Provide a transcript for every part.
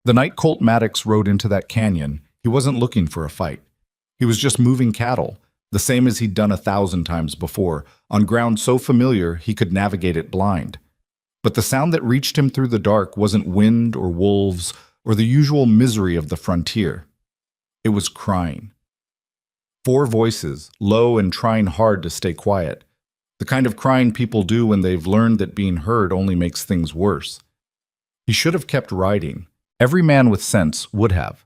The night Colt Maddox rode into that canyon, he wasn't looking for a fight. He was just moving cattle, the same as he'd done 1,000 times before, on ground so familiar he could navigate it blind. But the sound that reached him through the dark wasn't wind or wolves or the usual misery of the frontier. It was crying. 4 voices, low and trying hard to stay quiet. The kind of crying people do when they've learned that being heard only makes things worse. He should have kept riding. Every man with sense would have.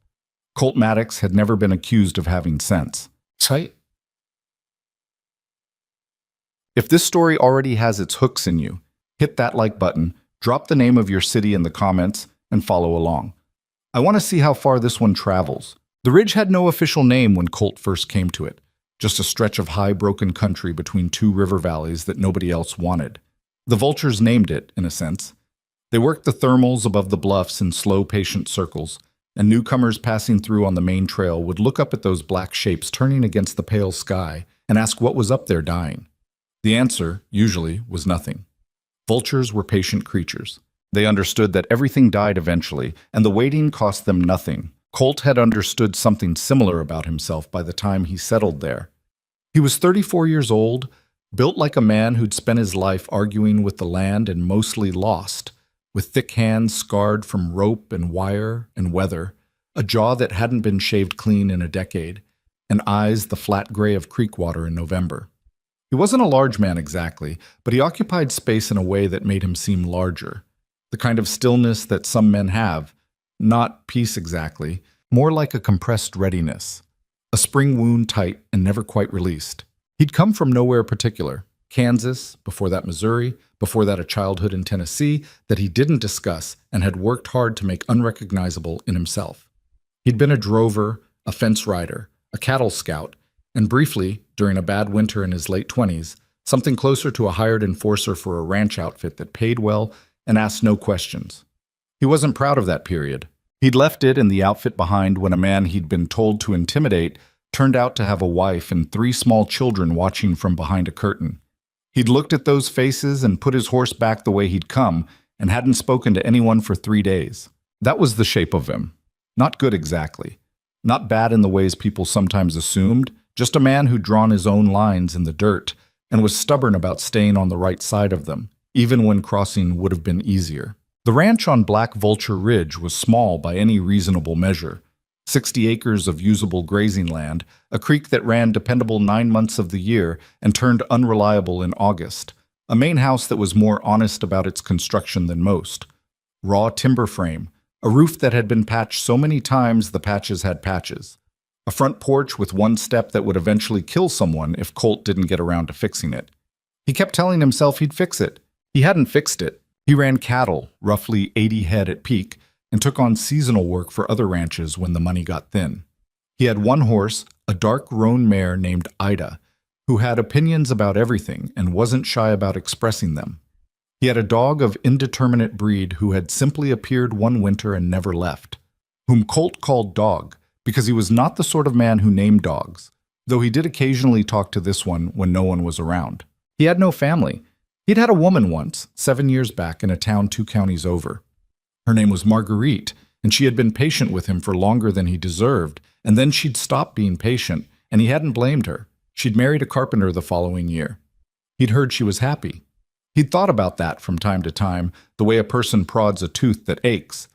Colt Maddox had never been accused of having sense. Tight. If this story already has its hooks in you, hit that like button, drop the name of your city in the comments, and follow along. I want to see how far this one travels. The ridge had no official name when Colt first came to it, just a stretch of high broken country between 2 river valleys that nobody else wanted. The vultures named it, in a sense. They worked the thermals above the bluffs in slow, patient circles, and newcomers passing through on the main trail would look up at those black shapes turning against the pale sky and ask what was up there dying. The answer, usually, was nothing. Vultures were patient creatures. They understood that everything died eventually, and the waiting cost them nothing. Colt had understood something similar about himself by the time he settled there. He was 34 years old, built like a man who'd spent his life arguing with the land and mostly lost, with thick hands scarred from rope and wire and weather, a jaw that hadn't been shaved clean in a decade, and eyes the flat gray of creek water in November. He wasn't a large man exactly, but he occupied space in a way that made him seem larger. The kind of stillness that some men have, not peace exactly, more like a compressed readiness. A spring wound tight and never quite released. He'd come from nowhere particular. Kansas, before that Missouri, before that a childhood in Tennessee that he didn't discuss and had worked hard to make unrecognizable in himself. He'd been a drover, a fence rider, a cattle scout, and briefly, during a bad winter in his late 20s, something closer to a hired enforcer for a ranch outfit that paid well and asked no questions. He wasn't proud of that period. He'd left it and the outfit behind when a man he'd been told to intimidate turned out to have a wife and 3 small children watching from behind a curtain. He'd looked at those faces and put his horse back the way he'd come and hadn't spoken to anyone for 3 days. That was the shape of him. Not good exactly. Not bad in the ways people sometimes assumed, just a man who'd drawn his own lines in the dirt and was stubborn about staying on the right side of them, even when crossing would have been easier. The ranch on Black Vulture Ridge was small by any reasonable measure. 60 acres of usable grazing land, a creek that ran dependable 9 months of the year and turned unreliable in August, a main house that was more honest about its construction than most, raw timber frame, a roof that had been patched so many times the patches had patches, a front porch with one step that would eventually kill someone if Colt didn't get around to fixing it. He kept telling himself he'd fix it. He hadn't fixed it. He ran cattle, roughly 80 head at peak, and took on seasonal work for other ranches when the money got thin. He had one horse, a dark roan mare named Ida, who had opinions about everything and wasn't shy about expressing them. He had a dog of indeterminate breed who had simply appeared one winter and never left, whom Colt called Dog, because he was not the sort of man who named dogs, though he did occasionally talk to this one when no one was around. He had no family. He'd had a woman once, 7 years back, in a town 2 counties over. Her name was Marguerite, and she had been patient with him for longer than he deserved, and then she'd stopped being patient, and he hadn't blamed her. She'd married a carpenter the following year. He'd heard she was happy. He'd thought about that from time to time, the way a person prods a tooth that aches,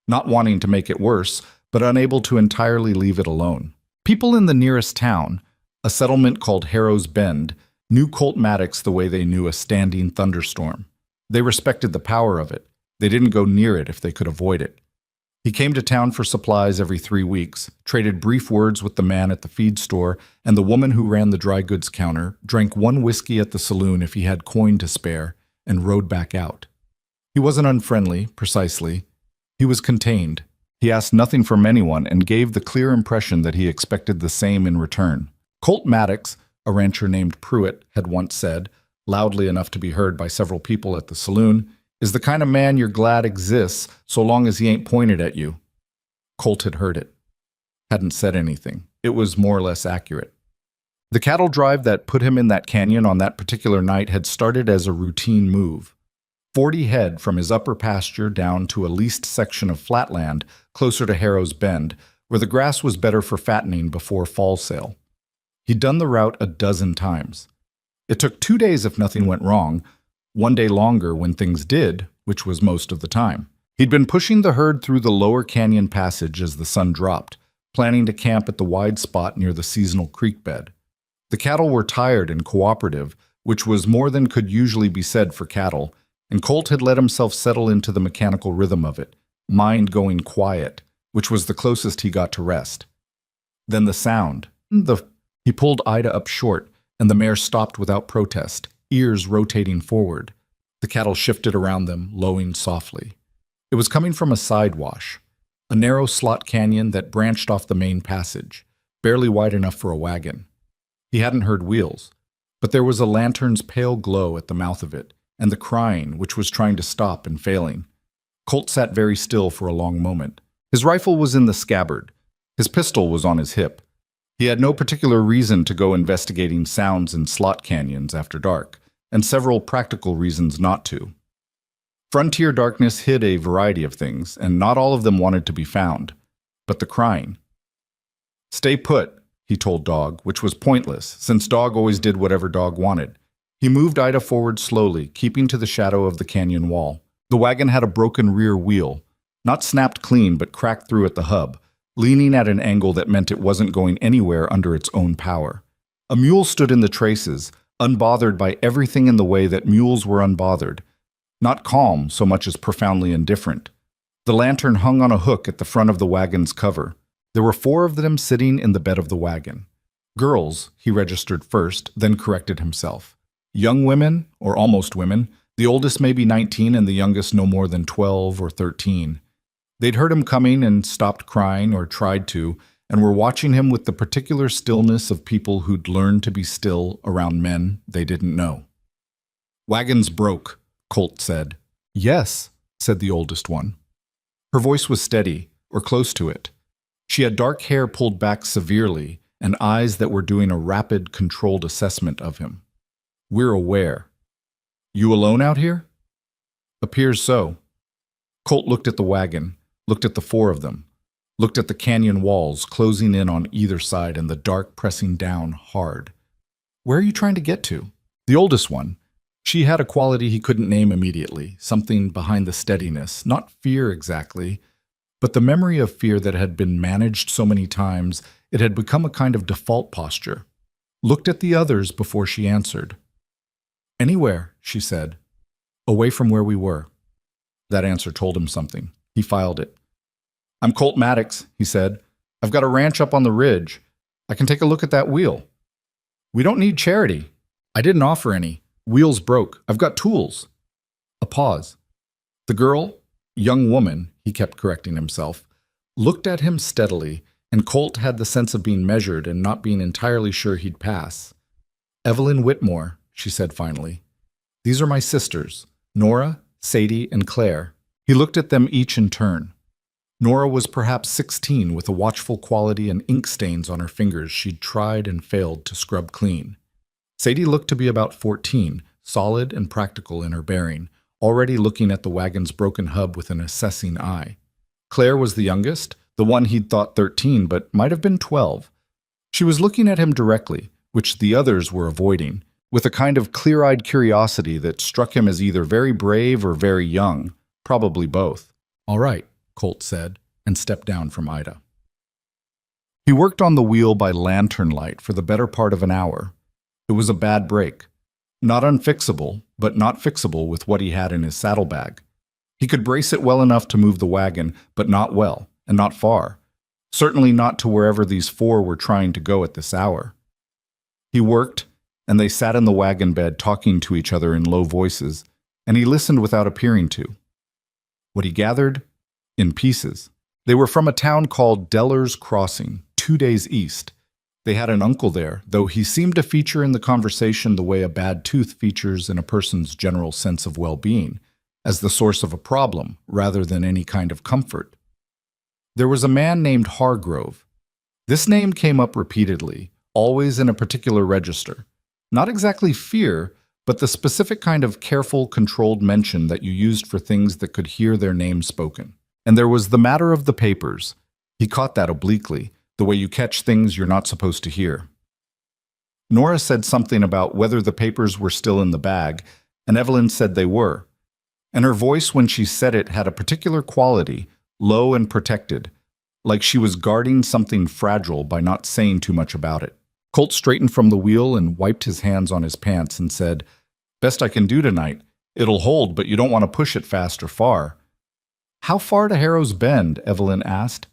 not wanting to make it worse, but unable to entirely leave it alone. People in the nearest town, a settlement called Harrow's Bend, knew Colt Maddox the way they knew a standing thunderstorm. They respected the power of it. They didn't go near it if they could avoid it. He came to town for supplies every 3 weeks, traded brief words with the man at the feed store, and the woman who ran the dry goods counter, drank 1 whiskey at the saloon if he had coin to spare, and rode back out. He wasn't unfriendly, precisely. He was contained. He asked nothing from anyone and gave the clear impression that he expected the same in return. Colt Maddox, a rancher named Pruitt, had once said, loudly enough to be heard by several people at the saloon, is the kind of man you're glad exists so long as he ain't pointed at you. Colt had heard it. Hadn't said anything. It was more or less accurate. The cattle drive that put him in that canyon on that particular night had started as a routine move. 40 head from his upper pasture down to a leased section of flatland closer to Harrow's Bend, where the grass was better for fattening before fall sale. He'd done the route a dozen times. It took 2 days if nothing went wrong, 1 day longer when things did, which was most of the time. He'd been pushing the herd through the lower canyon passage as the sun dropped, planning to camp at the wide spot near the seasonal creek bed. The cattle were tired and cooperative, which was more than could usually be said for cattle, and Colt had let himself settle into the mechanical rhythm of it, mind going quiet, which was the closest he got to rest. Then the sound. He pulled Ida up short, and the mare stopped without protest, ears rotating forward. The cattle shifted around them, lowing softly. It was coming from a side wash, a narrow slot canyon that branched off the main passage, barely wide enough for a wagon. He hadn't heard wheels, but there was a lantern's pale glow at the mouth of it, and the crying, which was trying to stop and failing. Colt sat very still for a long moment. His rifle was in the scabbard. His pistol was on his hip. He had no particular reason to go investigating sounds in slot canyons after dark, and several practical reasons not to. Frontier darkness hid a variety of things, and not all of them wanted to be found. But the crying. "Stay put," he told Dog, which was pointless, since Dog always did whatever Dog wanted. He moved Ida forward slowly, keeping to the shadow of the canyon wall. The wagon had a broken rear wheel, not snapped clean but cracked through at the hub, leaning at an angle that meant it wasn't going anywhere under its own power. A mule stood in the traces, unbothered by everything in the way that mules were unbothered. Not calm so much as profoundly indifferent. The lantern hung on a hook at the front of the wagon's cover. There were 4 of them sitting in the bed of the wagon. Girls, he registered first, then corrected himself. Young women, or almost women, the oldest maybe 19 and the youngest no more than 12 or 13. They'd heard him coming and stopped crying or tried to, and were watching him with the particular stillness of people who'd learned to be still around men they didn't know. "Wagon's broke," Colt said. "Yes," said the oldest one. Her voice was steady, or close to it. She had dark hair pulled back severely and eyes that were doing a rapid, controlled assessment of him. "We're aware." "You alone out here?" "Appears so." Colt looked at the wagon, looked at the 4 of them, looked at the canyon walls closing in on either side and the dark pressing down hard. "Where are you trying to get to?" The oldest one. She had a quality he couldn't name immediately, something behind the steadiness, not fear exactly, but the memory of fear that had been managed so many times it had become a kind of default posture. Looked at the others before she answered. "Anywhere," she said. "Away from where we were." That answer told him something. He filed it. "I'm Colt Maddox," he said. "I've got a ranch up on the ridge. I can take a look at that wheel." "We don't need charity." "I didn't offer any. Wheel's broke. I've got tools." A pause. The girl, young woman, he kept correcting himself, looked at him steadily, and Colt had the sense of being measured and not being entirely sure he'd pass. "Evelyn Whitmore," she said finally. "These are my sisters, Nora, Sadie, and Claire." He looked at them each in turn. Nora was perhaps 16 with a watchful quality and ink stains on her fingers she'd tried and failed to scrub clean. Sadie looked to be about 14, solid and practical in her bearing, already looking at the wagon's broken hub with an assessing eye. Claire was the youngest, the one he'd thought 13 but might have been 12. She was looking at him directly, which the others were avoiding, with a kind of clear-eyed curiosity that struck him as either very brave or very young, probably both. "All right," Colt said, and stepped down from Ida. He worked on the wheel by lantern light for the better part of an hour. It was a bad break. Not unfixable, but not fixable with what he had in his saddlebag. He could brace it well enough to move the wagon, but not well, and not far. Certainly not to wherever these 4 were trying to go at this hour. He worked, and they sat in the wagon bed talking to each other in low voices, and he listened without appearing to. What he gathered? In pieces. They were from a town called Deller's Crossing, 2 days east. They had an uncle there, though he seemed to feature in the conversation the way a bad tooth features in a person's general sense of well-being, as the source of a problem rather than any kind of comfort. There was a man named Hargrove. This name came up repeatedly, always in a particular register. Not exactly fear, but the specific kind of careful, controlled mention that you used for things that could hear their name spoken. And there was the matter of the papers. He caught that obliquely, the way you catch things you're not supposed to hear. Nora said something about whether the papers were still in the bag, and Evelyn said they were. And her voice when she said it had a particular quality, low and protected, like she was guarding something fragile by not saying too much about it. Colt straightened from the wheel and wiped his hands on his pants and said, "Best I can do tonight. It'll hold, but you don't want to push it fast or far." "How far to Harrow's Bend?" Evelyn asked.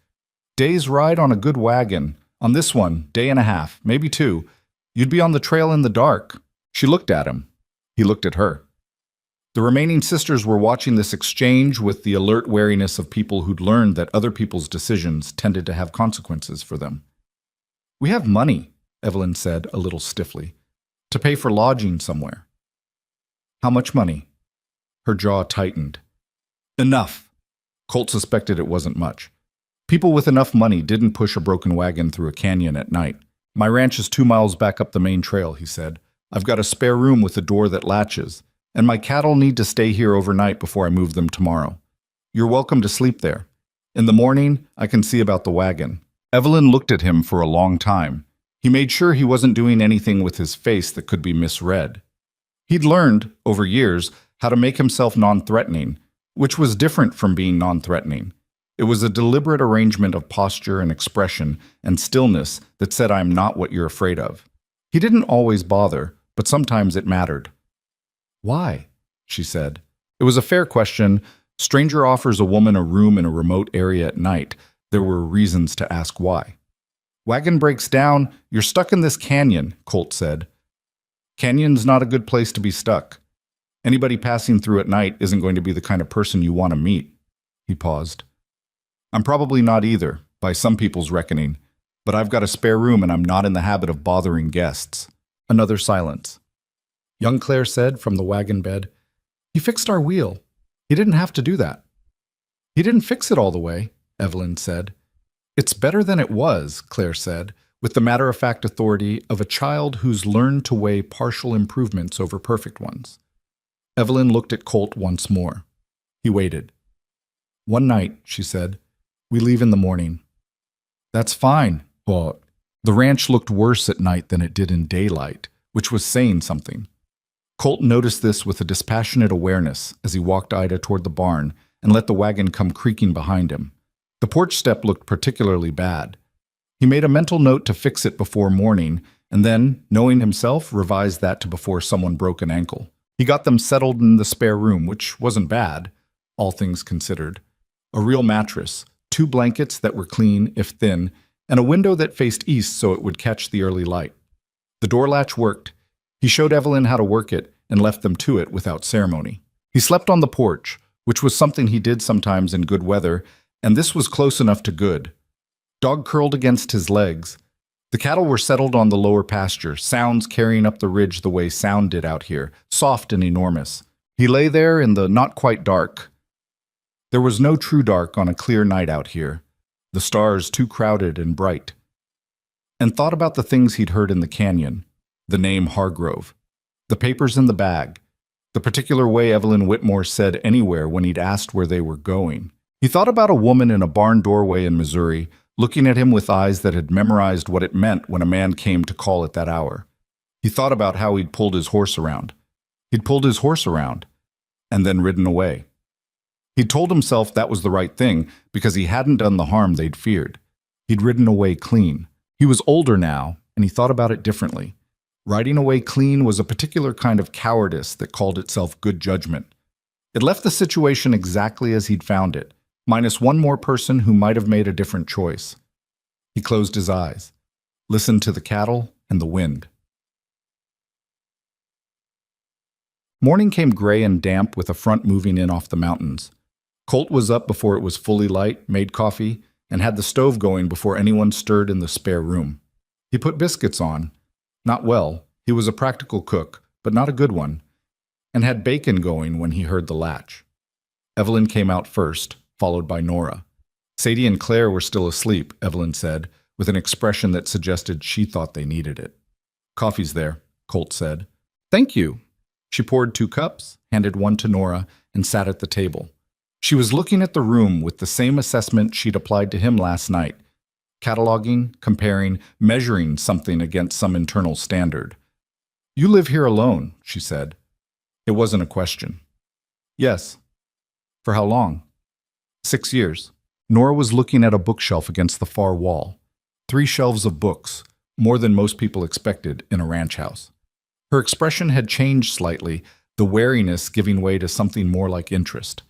"Day's ride on a good wagon. On this one, day and a half, maybe two. You'd be on the trail in the dark." She looked at him. He looked at her. The remaining sisters were watching this exchange with the alert wariness of people who'd learned that other people's decisions tended to have consequences for them. "We have money," Evelyn said a little stiffly, "to pay for lodging somewhere." "How much money?" Her jaw tightened. "Enough." Colt suspected it wasn't much. People with enough money didn't push a broken wagon through a canyon at night. "My ranch is 2 miles back up the main trail," he said. "I've got a spare room with a door that latches, and my cattle need to stay here overnight before I move them tomorrow. You're welcome to sleep there. In the morning, I can see about the wagon." Evelyn looked at him for a long time. He made sure he wasn't doing anything with his face that could be misread. He'd learned, over years, how to make himself non-threatening, which was different from being non-threatening. It was a deliberate arrangement of posture and expression and stillness that said, "I'm not what you're afraid of." He didn't always bother, but sometimes it mattered. "Why?" she said. It was a fair question. Stranger offers a woman a room in a remote area at night. There were reasons to ask why. "Wagon breaks down. You're stuck in this canyon," Colt said. "Canyon's not a good place to be stuck. Anybody passing through at night isn't going to be the kind of person you want to meet." He paused. "I'm probably not either, by some people's reckoning, but I've got a spare room and I'm not in the habit of bothering guests." Another silence. Young Claire said from the wagon bed, "He fixed our wheel. He didn't have to do that." "He didn't fix it all the way," Evelyn said. "It's better than it was," Claire said, with the matter-of-fact authority of a child who's learned to weigh partial improvements over perfect ones. Evelyn looked at Colt once more. He waited. "One night," she said. "We leave in the morning." "That's fine." Well, the ranch looked worse at night than it did in daylight, which was saying something. Colt noticed this with a dispassionate awareness as he walked Ida toward the barn and let the wagon come creaking behind him. The porch step looked particularly bad. He made a mental note to fix it before morning, and then, knowing himself, revised that to before someone broke an ankle. He got them settled in the spare room, which wasn't bad, all things considered. A real mattress, 2 blankets that were clean, if thin, and a window that faced east so it would catch the early light. The door latch worked. He showed Evelyn how to work it and left them to it without ceremony. He slept on the porch, which was something he did sometimes in good weather, and this was close enough to good. Dog curled against his legs. The cattle were settled on the lower pasture, sounds carrying up the ridge the way sound did out here, soft and enormous. He lay there in the not quite dark. There was no true dark on a clear night out here, the stars too crowded and bright, and thought about the things he'd heard in the canyon, the name Hargrove, the papers in the bag, the particular way Evelyn Whitmore said anywhere when he'd asked where they were going. He thought about a woman in a barn doorway in Missouri, looking at him with eyes that had memorized what it meant when a man came to call at that hour. He thought about how he'd pulled his horse around. He'd pulled his horse around, and then ridden away. He'd told himself that was the right thing because he hadn't done the harm they'd feared. He'd ridden away clean. He was older now, and he thought about it differently. Riding away clean was a particular kind of cowardice that called itself good judgment. It left the situation exactly as he'd found it, minus one more person who might have made a different choice. He closed his eyes, listened to the cattle and the wind. Morning came gray and damp with a front moving in off the mountains. Colt was up before it was fully light, made coffee, and had the stove going before anyone stirred in the spare room. He put biscuits on. Not well, he was a practical cook, but not a good one, and had bacon going when he heard the latch. Evelyn came out first, followed by Nora. Sadie and Claire were still asleep, Evelyn said, with an expression that suggested she thought they needed it. "Coffee's there," Colt said. "Thank you." She poured 2 cups, handed one to Nora, and sat at the table. She was looking at the room with the same assessment she'd applied to him last night, cataloging, comparing, measuring something against some internal standard. "You live here alone," she said. It wasn't a question. "Yes." "For how long?" 6 years. Nora was looking at a bookshelf against the far wall. 3 shelves of books, more than most people expected in a ranch house. Her expression had changed slightly, the wariness giving way to something more like interest.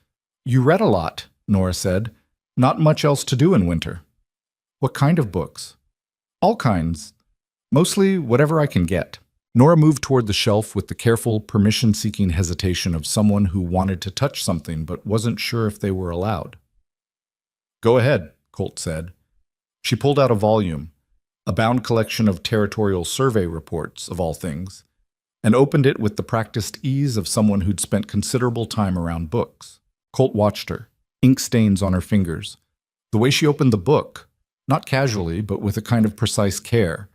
"You read a lot," Nora said. "Not much else to do in winter." "What kind of books?" "All kinds. Mostly whatever I can get." Nora moved toward the shelf with the careful, permission-seeking hesitation of someone who wanted to touch something but wasn't sure if they were allowed. "Go ahead," Colt said. She pulled out a volume, a bound collection of territorial survey reports, of all things, and opened it with the practiced ease of someone who'd spent considerable time around books. Colt watched her, ink stains on her fingers. The way she opened the book, not casually, but with a kind of precise care.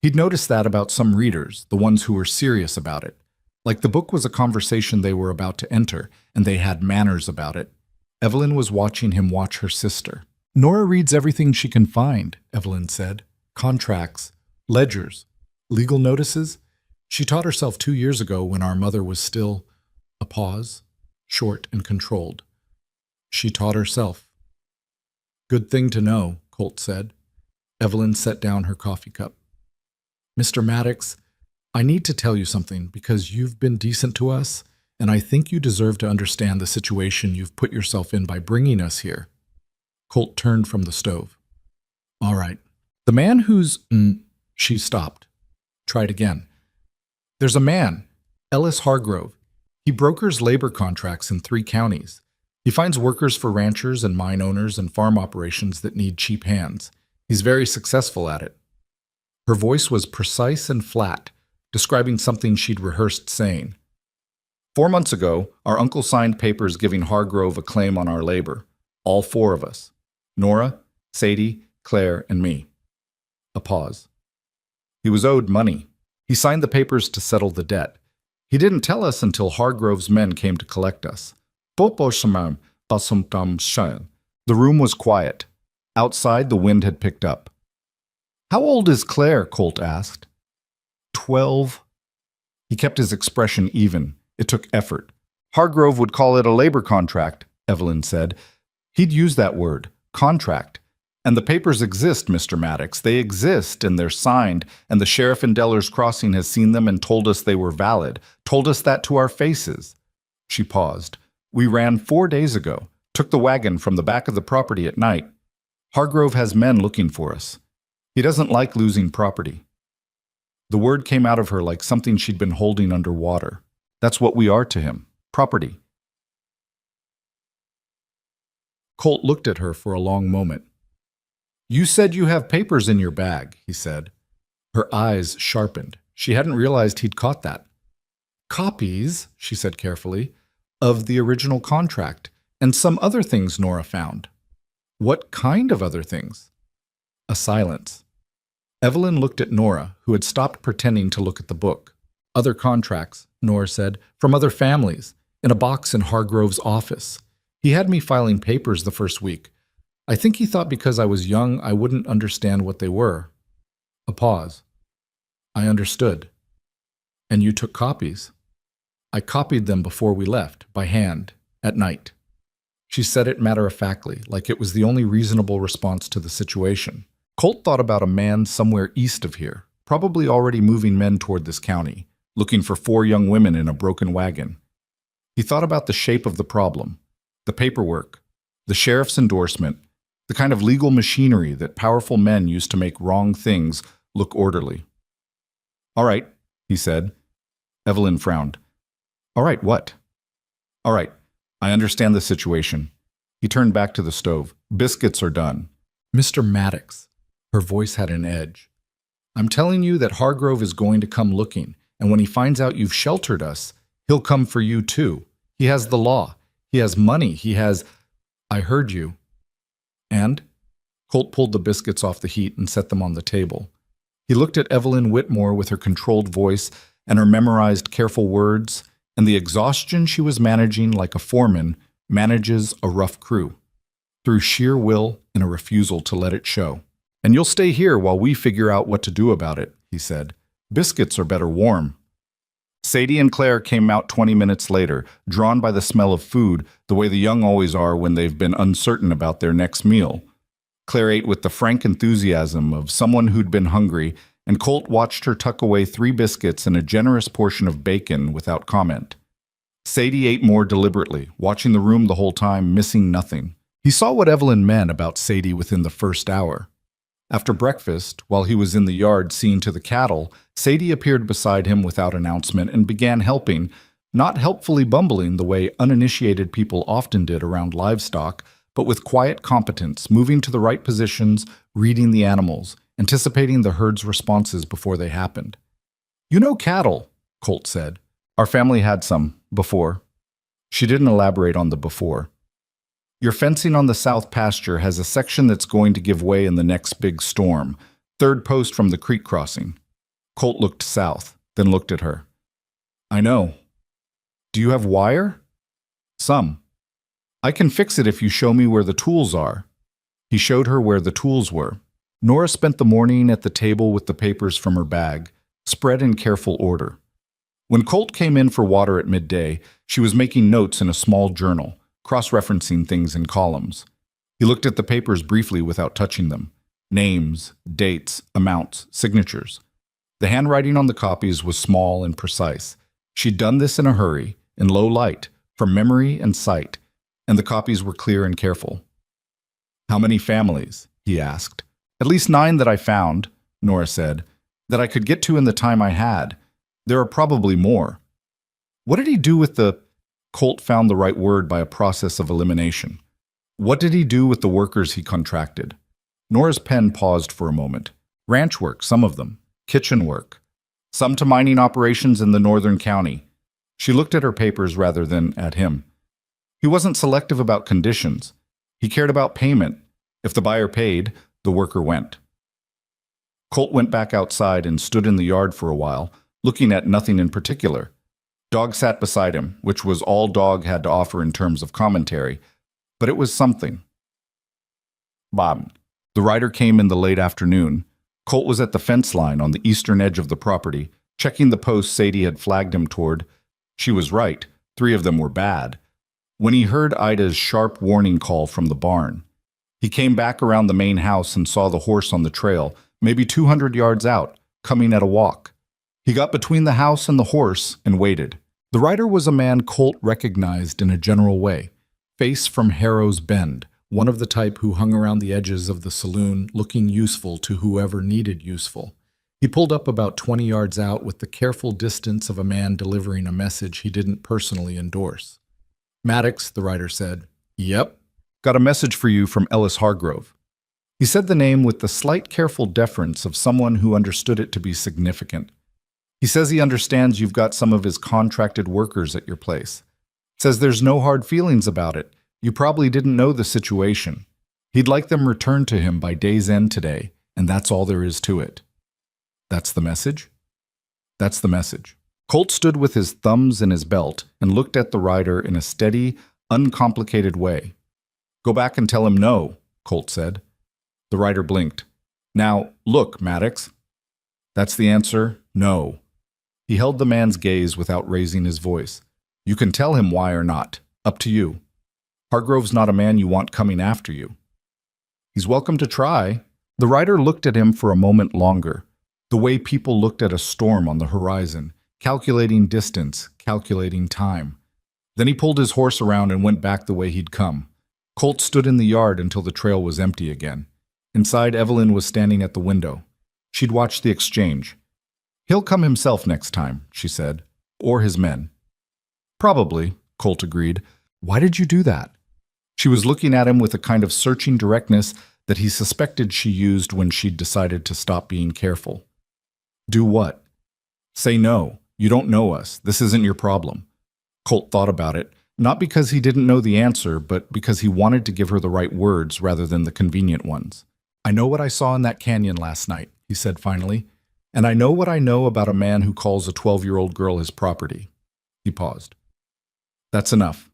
He'd noticed that about some readers, the ones who were serious about it. Like the book was a conversation they were about to enter, and they had manners about it. Evelyn was watching him watch her sister. "Nora reads everything she can find," Evelyn said. "Contracts, ledgers, legal notices. She taught herself 2 years ago when our mother was still..." A pause, short and controlled. "She taught herself." "Good thing to know," Colt said. Evelyn set down her coffee cup. "Mr. Maddox, I need to tell you something because you've been decent to us, and I think you deserve to understand the situation you've put yourself in by bringing us here." Colt turned from the stove. "All right. The man who's..." She stopped. Tried again. "There's a man, Ellis Hargrove. He brokers labor contracts in 3 counties. He finds workers for ranchers and mine owners and farm operations that need cheap hands. He's very successful at it." Her voice was precise and flat, describing something she'd rehearsed saying. "4 months ago, our uncle signed papers giving Hargrove a claim on our labor. All 4 of us. Nora, Sadie, Claire, and me." A pause. "He was owed money. He signed the papers to settle the debt. He didn't tell us until Hargrove's men came to collect us." The room was quiet. Outside, the wind had picked up. "How old is Claire?" Colt asked. 12. He kept his expression even. It took effort. "Hargrove would call it a labor contract," Evelyn said. "He'd use that word, contract. And the papers exist, Mr. Maddox. They exist, and they're signed, and the sheriff in Deller's Crossing has seen them and told us they were valid, told us that to our faces." She paused. "We ran 4 days ago, took the wagon from the back of the property at night. Hargrove has men looking for us. He doesn't like losing property." The word came out of her like something she'd been holding under water. That's what we are to him, property. Colt looked at her for a long moment. "You said you have papers in your bag," he said. Her eyes sharpened. She hadn't realized he'd caught that. "Copies," she said carefully, "of the original contract, and some other things Nora found." "What kind of other things?" A silence. Evelyn looked at Nora, who had stopped pretending to look at the book. "Other contracts," Nora said, "from other families, in a box in Hargrove's office. He had me filing papers the first week. I think he thought because I was young I wouldn't understand what they were." A pause. "I understood." "And you took copies?" "I copied them before we left, by hand, at night." She said it matter-of-factly, like it was the only reasonable response to the situation. Colt thought about a man somewhere east of here, probably already moving men toward this county, looking for 4 young women in a broken wagon. He thought about the shape of the problem, the paperwork, the sheriff's endorsement, the kind of legal machinery that powerful men use to make wrong things look orderly. "All right," he said. Evelyn frowned. "All right, what?" "All right, I understand the situation." He turned back to the stove. "Biscuits are done." "Mr. Maddox." Her voice had an edge. "I'm telling you that Hargrove is going to come looking, and when he finds out you've sheltered us, he'll come for you too. He has the law. He has money. He has..." "I heard you." "And?" Colt pulled the biscuits off the heat and set them on the table. He looked at Evelyn Whitmore with her controlled voice and her memorized careful words, and the exhaustion she was managing like a foreman manages a rough crew, through sheer will and a refusal to let it show. "And you'll stay here while we figure out what to do about it," he said. "Biscuits are better warm." Sadie and Claire came out 20 minutes later, drawn by the smell of food, the way the young always are when they've been uncertain about their next meal. Claire ate with the frank enthusiasm of someone who'd been hungry, and Colt watched her tuck away 3 biscuits and a generous portion of bacon without comment. Sadie ate more deliberately, watching the room the whole time, missing nothing. He saw what Evelyn meant about Sadie within the first hour. After breakfast, while he was in the yard seeing to the cattle, Sadie appeared beside him without announcement and began helping, not helpfully bumbling the way uninitiated people often did around livestock, but with quiet competence, moving to the right positions, reading the animals, anticipating the herd's responses before they happened. "You know cattle," Colt said. "Our family had some, before." She didn't elaborate on the before. "Your fencing on the south pasture has a section that's going to give way in the next big storm. 3rd post from the creek crossing." Colt looked south, then looked at her. "I know. Do you have wire?" "Some. I can fix it if you show me where the tools are." He showed her where the tools were. Nora spent the morning at the table with the papers from her bag, spread in careful order. When Colt came in for water at midday, she was making notes in a small journal, cross-referencing things in columns. He looked at the papers briefly without touching them. Names, dates, amounts, signatures. The handwriting on the copies was small and precise. She'd done this in a hurry, in low light, from memory and sight, and the copies were clear and careful. "How many families?" he asked. "At least 9 that I found," Nora said, "that I could get to in the time I had. There are probably more." "What did he do with the—" Colt found the right word by a process of elimination. "What did he do with the workers he contracted?" Nora's pen paused for a moment. "Ranch work, some of them. Kitchen work. Some to mining operations in the northern county." She looked at her papers rather than at him. "He wasn't selective about conditions. He cared about payment. If the buyer paid, the worker went." Colt went back outside and stood in the yard for a while, looking at nothing in particular. Dog sat beside him, which was all Dog had to offer in terms of commentary, but it was something. Bob. The rider came in the late afternoon. Colt was at the fence line on the eastern edge of the property, checking the post Sadie had flagged him toward. She was right. 3 of them were bad. When he heard Ida's sharp warning call from the barn, he came back around the main house and saw the horse on the trail, maybe 200 yards out, coming at a walk. He got between the house and the horse and waited. The rider was a man Colt recognized in a general way. Face from Harrow's Bend, one of the type who hung around the edges of the saloon looking useful to whoever needed useful. He pulled up about 20 yards out with the careful distance of a man delivering a message he didn't personally endorse. "Maddox," the rider said. "Yep. Got a message for you from Ellis Hargrove." He said the name with the slight careful deference of someone who understood it to be significant. "He says he understands you've got some of his contracted workers at your place. Says there's no hard feelings about it. You probably didn't know the situation. He'd like them returned to him by day's end today, and that's all there is to it." "That's the message?" "That's the message." Colt stood with his thumbs in his belt and looked at the rider in a steady, uncomplicated way. "Go back and tell him no," Colt said. The rider blinked. "Now, look, Maddox." "That's the answer, no." He held the man's gaze without raising his voice. "You can tell him why or not. Up to you. Hargrove's not a man you want coming after you." "He's welcome to try." The rider looked at him for a moment longer, the way people looked at a storm on the horizon, calculating distance, calculating time. Then he pulled his horse around and went back the way he'd come. Colt stood in the yard until the trail was empty again. Inside, Evelyn was standing at the window. She'd watched the exchange. "He'll come himself next time," she said. "Or his men." "Probably," Colt agreed. "Why did you do that?" She was looking at him with a kind of searching directness that he suspected she used when she'd decided to stop being careful. "Do what?" "Say no. You don't know us. This isn't your problem." Colt thought about it, not because he didn't know the answer, but because he wanted to give her the right words rather than the convenient ones. "I know what I saw in that canyon last night," he said finally, "and I know what I know about a man who calls a 12-year-old girl his property." He paused. That's enough.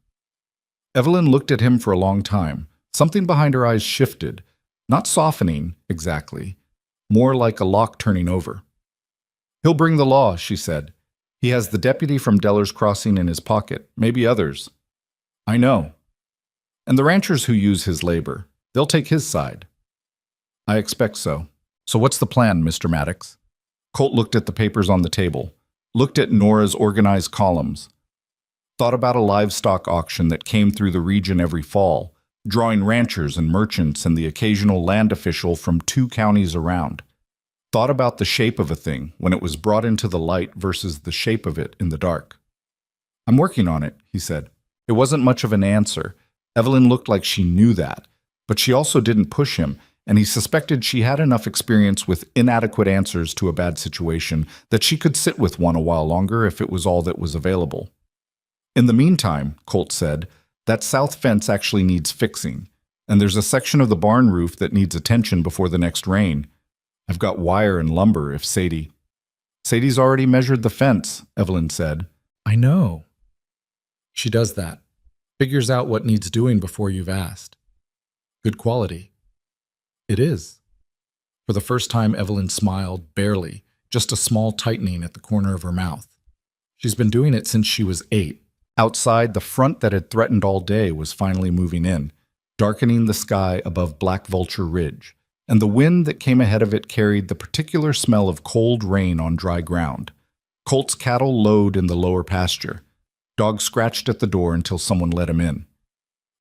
Evelyn looked at him for a long time. Something behind her eyes shifted, not softening exactly, more like a lock turning over. He'll bring the law, she said. He has the deputy from Deller's Crossing in his pocket, maybe others. I know. And the ranchers who use his labor, they'll take his side. I expect so. So what's the plan, Mr. Maddox? Colt looked at the papers on the table, looked at Nora's organized columns, thought about a livestock auction that came through the region every fall, drawing ranchers and merchants and the occasional land official from 2 counties around. Thought about the shape of a thing when it was brought into the light versus the shape of it in the dark. I'm working on it, he said. It wasn't much of an answer. Evelyn looked like she knew that, but she also didn't push him, and he suspected she had enough experience with inadequate answers to a bad situation that she could sit with one a while longer if it was all that was available. In the meantime, Colt said, that south fence actually needs fixing, and there's a section of the barn roof that needs attention before the next rain. I've got wire and lumber if Sadie... Sadie's already measured the fence, Evelyn said. I know. She does that. Figures out what needs doing before you've asked. Good quality. It is. For the first time, Evelyn smiled, barely, just a small tightening at the corner of her mouth. She's been doing it since she was 8. Outside, the front that had threatened all day was finally moving in, darkening the sky above Black Vulture Ridge, and the wind that came ahead of it carried the particular smell of cold rain on dry ground. Colt's cattle lowed in the lower pasture. Dogs scratched at the door until someone let him in.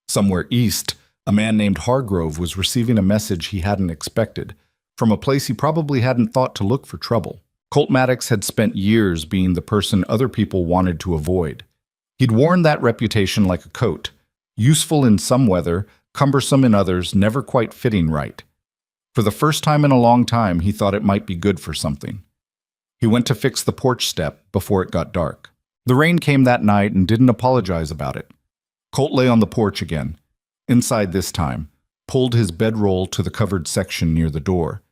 Somewhere east, a man named Hargrove was receiving a message he hadn't expected, from a place he probably hadn't thought to look for trouble. Colt Maddox had spent years being the person other people wanted to avoid. He'd worn that reputation like a coat, useful in some weather, cumbersome in others, never quite fitting right. For the first time in a long time, he thought it might be good for something. He went to fix the porch step before it got dark. The rain came that night and didn't apologize about it. Colt lay on the porch again, inside this time, pulled his bedroll to the covered section near the door,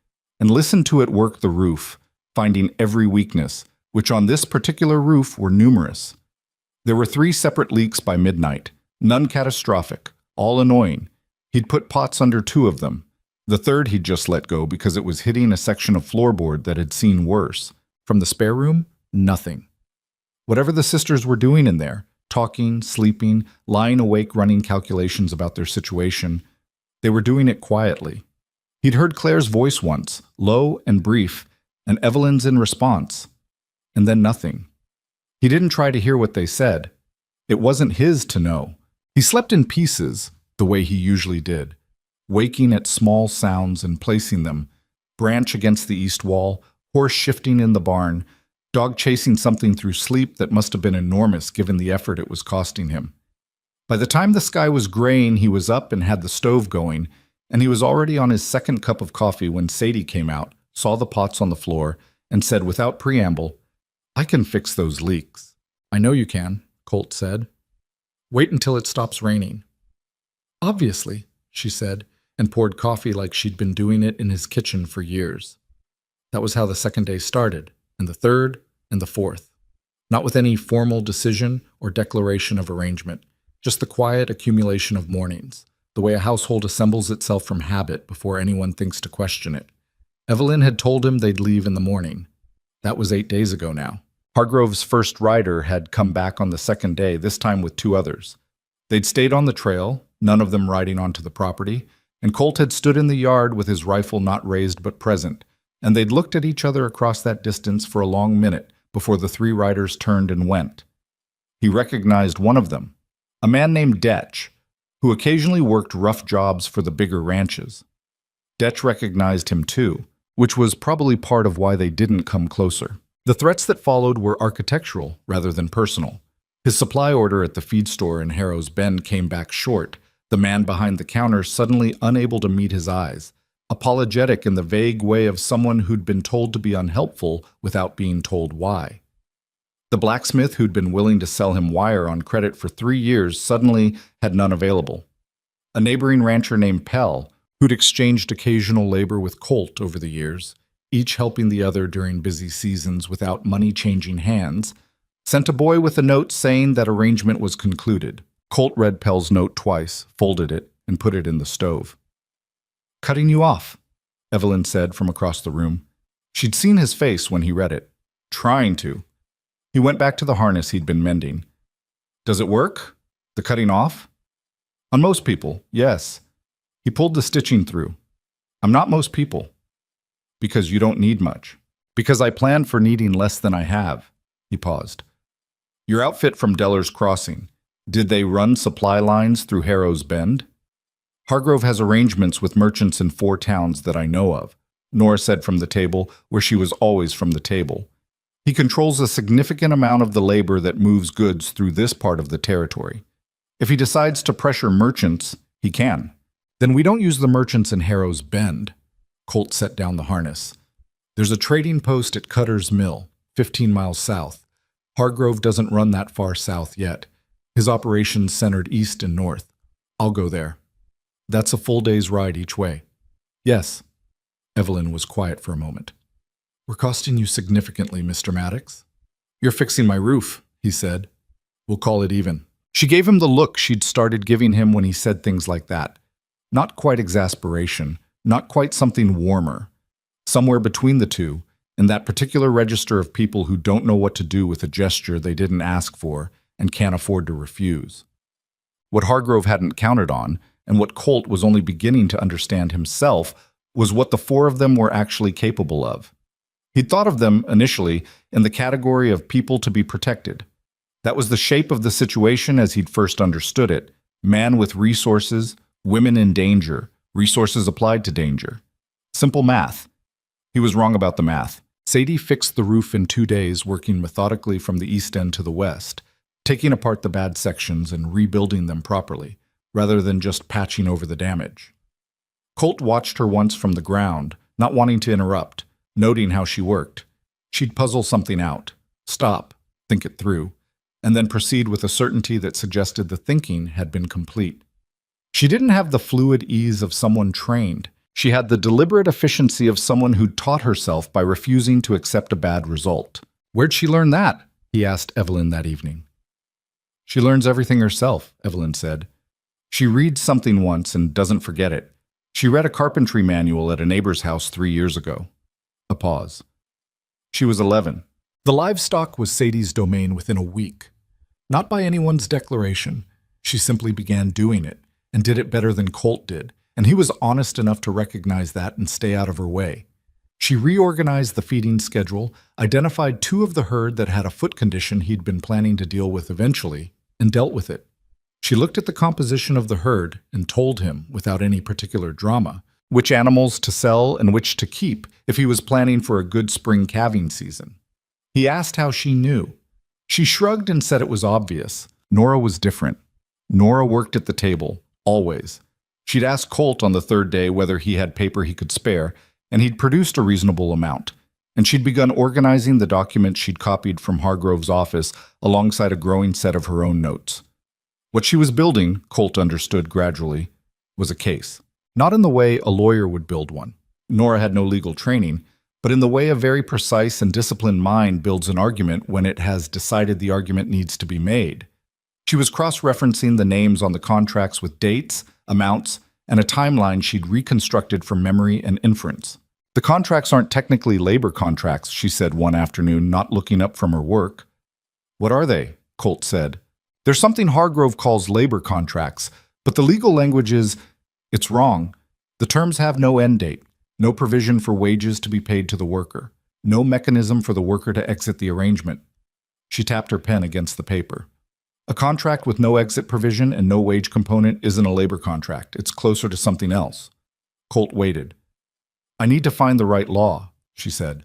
and listened to it work the roof, finding every weakness, which on this particular roof were numerous. There were 3 separate leaks by midnight, none catastrophic, all annoying. He'd put pots under 2 of them. The third he'd just let go because it was hitting a section of floorboard that had seen worse. From the spare room, nothing. Whatever the sisters were doing in there, talking, sleeping, lying awake running calculations about their situation, they were doing it quietly. He'd heard Claire's voice once, low and brief, and Evelyn's in response. And then nothing. He didn't try to hear what they said. It wasn't his to know. He slept in pieces, the way he usually did, waking at small sounds and placing them, branch against the east wall, horse shifting in the barn, dog chasing something through sleep that must have been enormous given the effort it was costing him. By the time the sky was graying, he was up and had the stove going, and he was already on his 2nd cup of coffee when Sadie came out, saw the pots on the floor, and said without preamble, I can fix those leaks. I know you can, Colt said. Wait until it stops raining. Obviously, she said, and poured coffee like she'd been doing it in his kitchen for years. That was how the 2nd day started, and the 3rd, and the 4th. Not with any formal decision or declaration of arrangement, just the quiet accumulation of mornings, the way a household assembles itself from habit before anyone thinks to question it. Evelyn had told him they'd leave in the morning. That was 8 days ago now. Hargrove's first rider had come back on the 2nd day, this time with 2 others. They'd stayed on the trail, none of them riding onto the property, and Colt had stood in the yard with his rifle not raised but present, and they'd looked at each other across that distance for a long minute before the 3 riders turned and went. He recognized one of them, a man named Detch, who occasionally worked rough jobs for the bigger ranches. Detch recognized him too, which was probably part of why they didn't come closer. The threats that followed were architectural rather than personal. His supply order at the feed store in Harrow's Bend came back short, the man behind the counter suddenly unable to meet his eyes, apologetic in the vague way of someone who'd been told to be unhelpful without being told why. The blacksmith who'd been willing to sell him wire on credit for 3 years suddenly had none available. A neighboring rancher named Pell, who'd exchanged occasional labor with Colt over the years, each helping the other during busy seasons without money changing hands, Sent a boy with a note saying that arrangement was concluded. Colt read Pell's note twice, folded it, and put it in the stove. Cutting you off, Evelyn said from across the room. She'd seen his face when he read it. Trying to. He went back to the harness he'd been mending. Does it work? The cutting off? On most people, yes. He pulled the stitching through. I'm not most people. Because you don't need much. Because I planned for needing less than I have. He paused. Your outfit from Deller's Crossing. Did they run supply lines through Harrow's Bend? Hargrove has arrangements with merchants in 4 towns that I know of, Nora said from the table, where she was always from the table. He controls a significant amount of the labor that moves goods through this part of the territory. If he decides to pressure merchants, he can. Then we don't use the merchants in Harrow's Bend. Colt set down the harness. There's a trading post at Cutter's Mill, 15 miles south. Hargrove doesn't run that far south yet. His operations centered east and north. I'll go there. That's a full day's ride each way. Yes. Evelyn was quiet for a moment. We're costing you significantly, Mr. Maddox. You're fixing my roof, he said. We'll call it even. She gave him the look she'd started giving him when he said things like that. Not quite exasperation, not quite something warmer. Somewhere between the two, in that particular register of people who don't know what to do with a gesture they didn't ask for and can't afford to refuse. What Hargrove hadn't counted on, and what Colt was only beginning to understand himself, was what the 4 of them were actually capable of. He'd thought of them, initially, in the category of people to be protected. That was the shape of the situation as he'd first understood it. Man with resources, women in danger, resources applied to danger. Simple math. He was wrong about the math. Sadie fixed the roof in 2 days, working methodically from the east end to the west, taking apart the bad sections and rebuilding them properly, rather than just patching over the damage. Colt watched her once from the ground, not wanting to interrupt, noting how she worked. She'd puzzle something out, stop, think it through, and then proceed with a certainty that suggested the thinking had been complete. She didn't have the fluid ease of someone trained. She had the deliberate efficiency of someone who'd taught herself by refusing to accept a bad result. Where'd she learn that? He asked Evelyn that evening. She learns everything herself, Evelyn said. She reads something once and doesn't forget it. She read a carpentry manual at a neighbor's house 3 years ago. A pause. She was 11. The livestock was Sadie's domain within a week. Not by anyone's declaration. She simply began doing it, and did it better than Colt did, and he was honest enough to recognize that and stay out of her way. She reorganized the feeding schedule, identified 2 of the herd that had a foot condition he'd been planning to deal with eventually, and dealt with it. She looked at the composition of the herd and told him, without any particular drama, which animals to sell and which to keep if he was planning for a good spring calving season. He asked how she knew. She shrugged and said it was obvious. Nora was different. Nora worked at the table, always. She'd asked Colt on the 3rd day whether he had paper he could spare, and he'd produced a reasonable amount, and she'd begun organizing the documents she'd copied from Hargrove's office alongside a growing set of her own notes. What she was building, Colt understood gradually, was a case. Not in the way a lawyer would build one. Nora had no legal training, but in the way a very precise and disciplined mind builds an argument when it has decided the argument needs to be made. She was cross-referencing the names on the contracts with dates, amounts, and a timeline she'd reconstructed from memory and inference. The contracts aren't technically labor contracts, she said one afternoon, not looking up from her work. What are they? Colt said. There's something Hargrove calls labor contracts, but the legal language is, it's wrong. The terms have no end date, no provision for wages to be paid to the worker, no mechanism for the worker to exit the arrangement. She tapped her pen against the paper. A contract with no exit provision and no wage component isn't a labor contract. It's closer to something else. Colt waited. I need to find the right law, she said.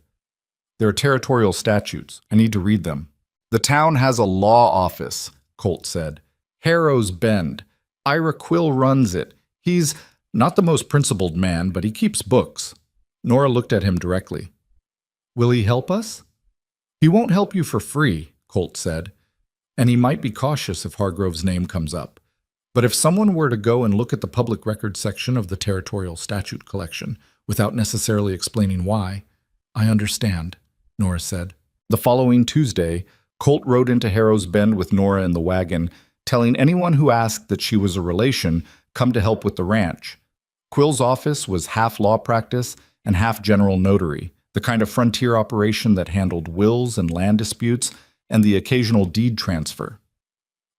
There are territorial statutes. I need to read them. The town has a law office, Colt said. Harrow's Bend. Ira Quill runs it. He's not the most principled man, but he keeps books. Nora looked at him directly. Will he help us? He won't help you for free, Colt said. And he might be cautious if Hargrove's name comes up. But if someone were to go and look at the public records section of the territorial statute collection without necessarily explaining why, I understand, Nora said. The following Tuesday, Colt rode into Harrow's Bend with Nora in the wagon, telling anyone who asked that she was a relation come to help with the ranch. Quill's office was half law practice and half general notary, the kind of frontier operation that handled wills and land disputes and the occasional deed transfer.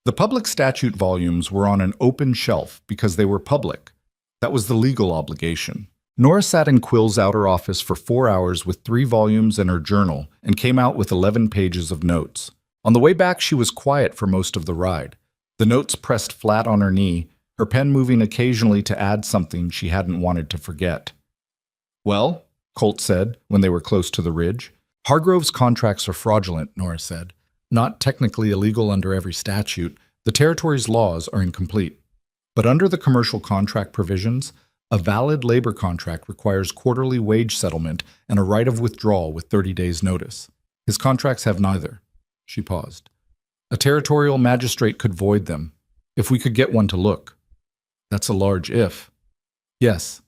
The public statute volumes were on an open shelf because they were public. That was the legal obligation. Nora sat in Quill's outer office for 4 hours with 3 volumes and her journal and came out with 11 pages of notes. On the way back, she was quiet for most of the ride. The notes pressed flat on her knee, her pen moving occasionally to add something she hadn't wanted to forget. "Well," Colt said when they were close to the ridge. "Hargrove's contracts are fraudulent," Nora said. "Not technically illegal under every statute. The territory's laws are incomplete. But under the commercial contract provisions, a valid labor contract requires quarterly wage settlement and a right of withdrawal with 30 days' notice. His contracts have neither." She paused. "A territorial magistrate could void them, if we could get one to look." "That's a large if." "Yes."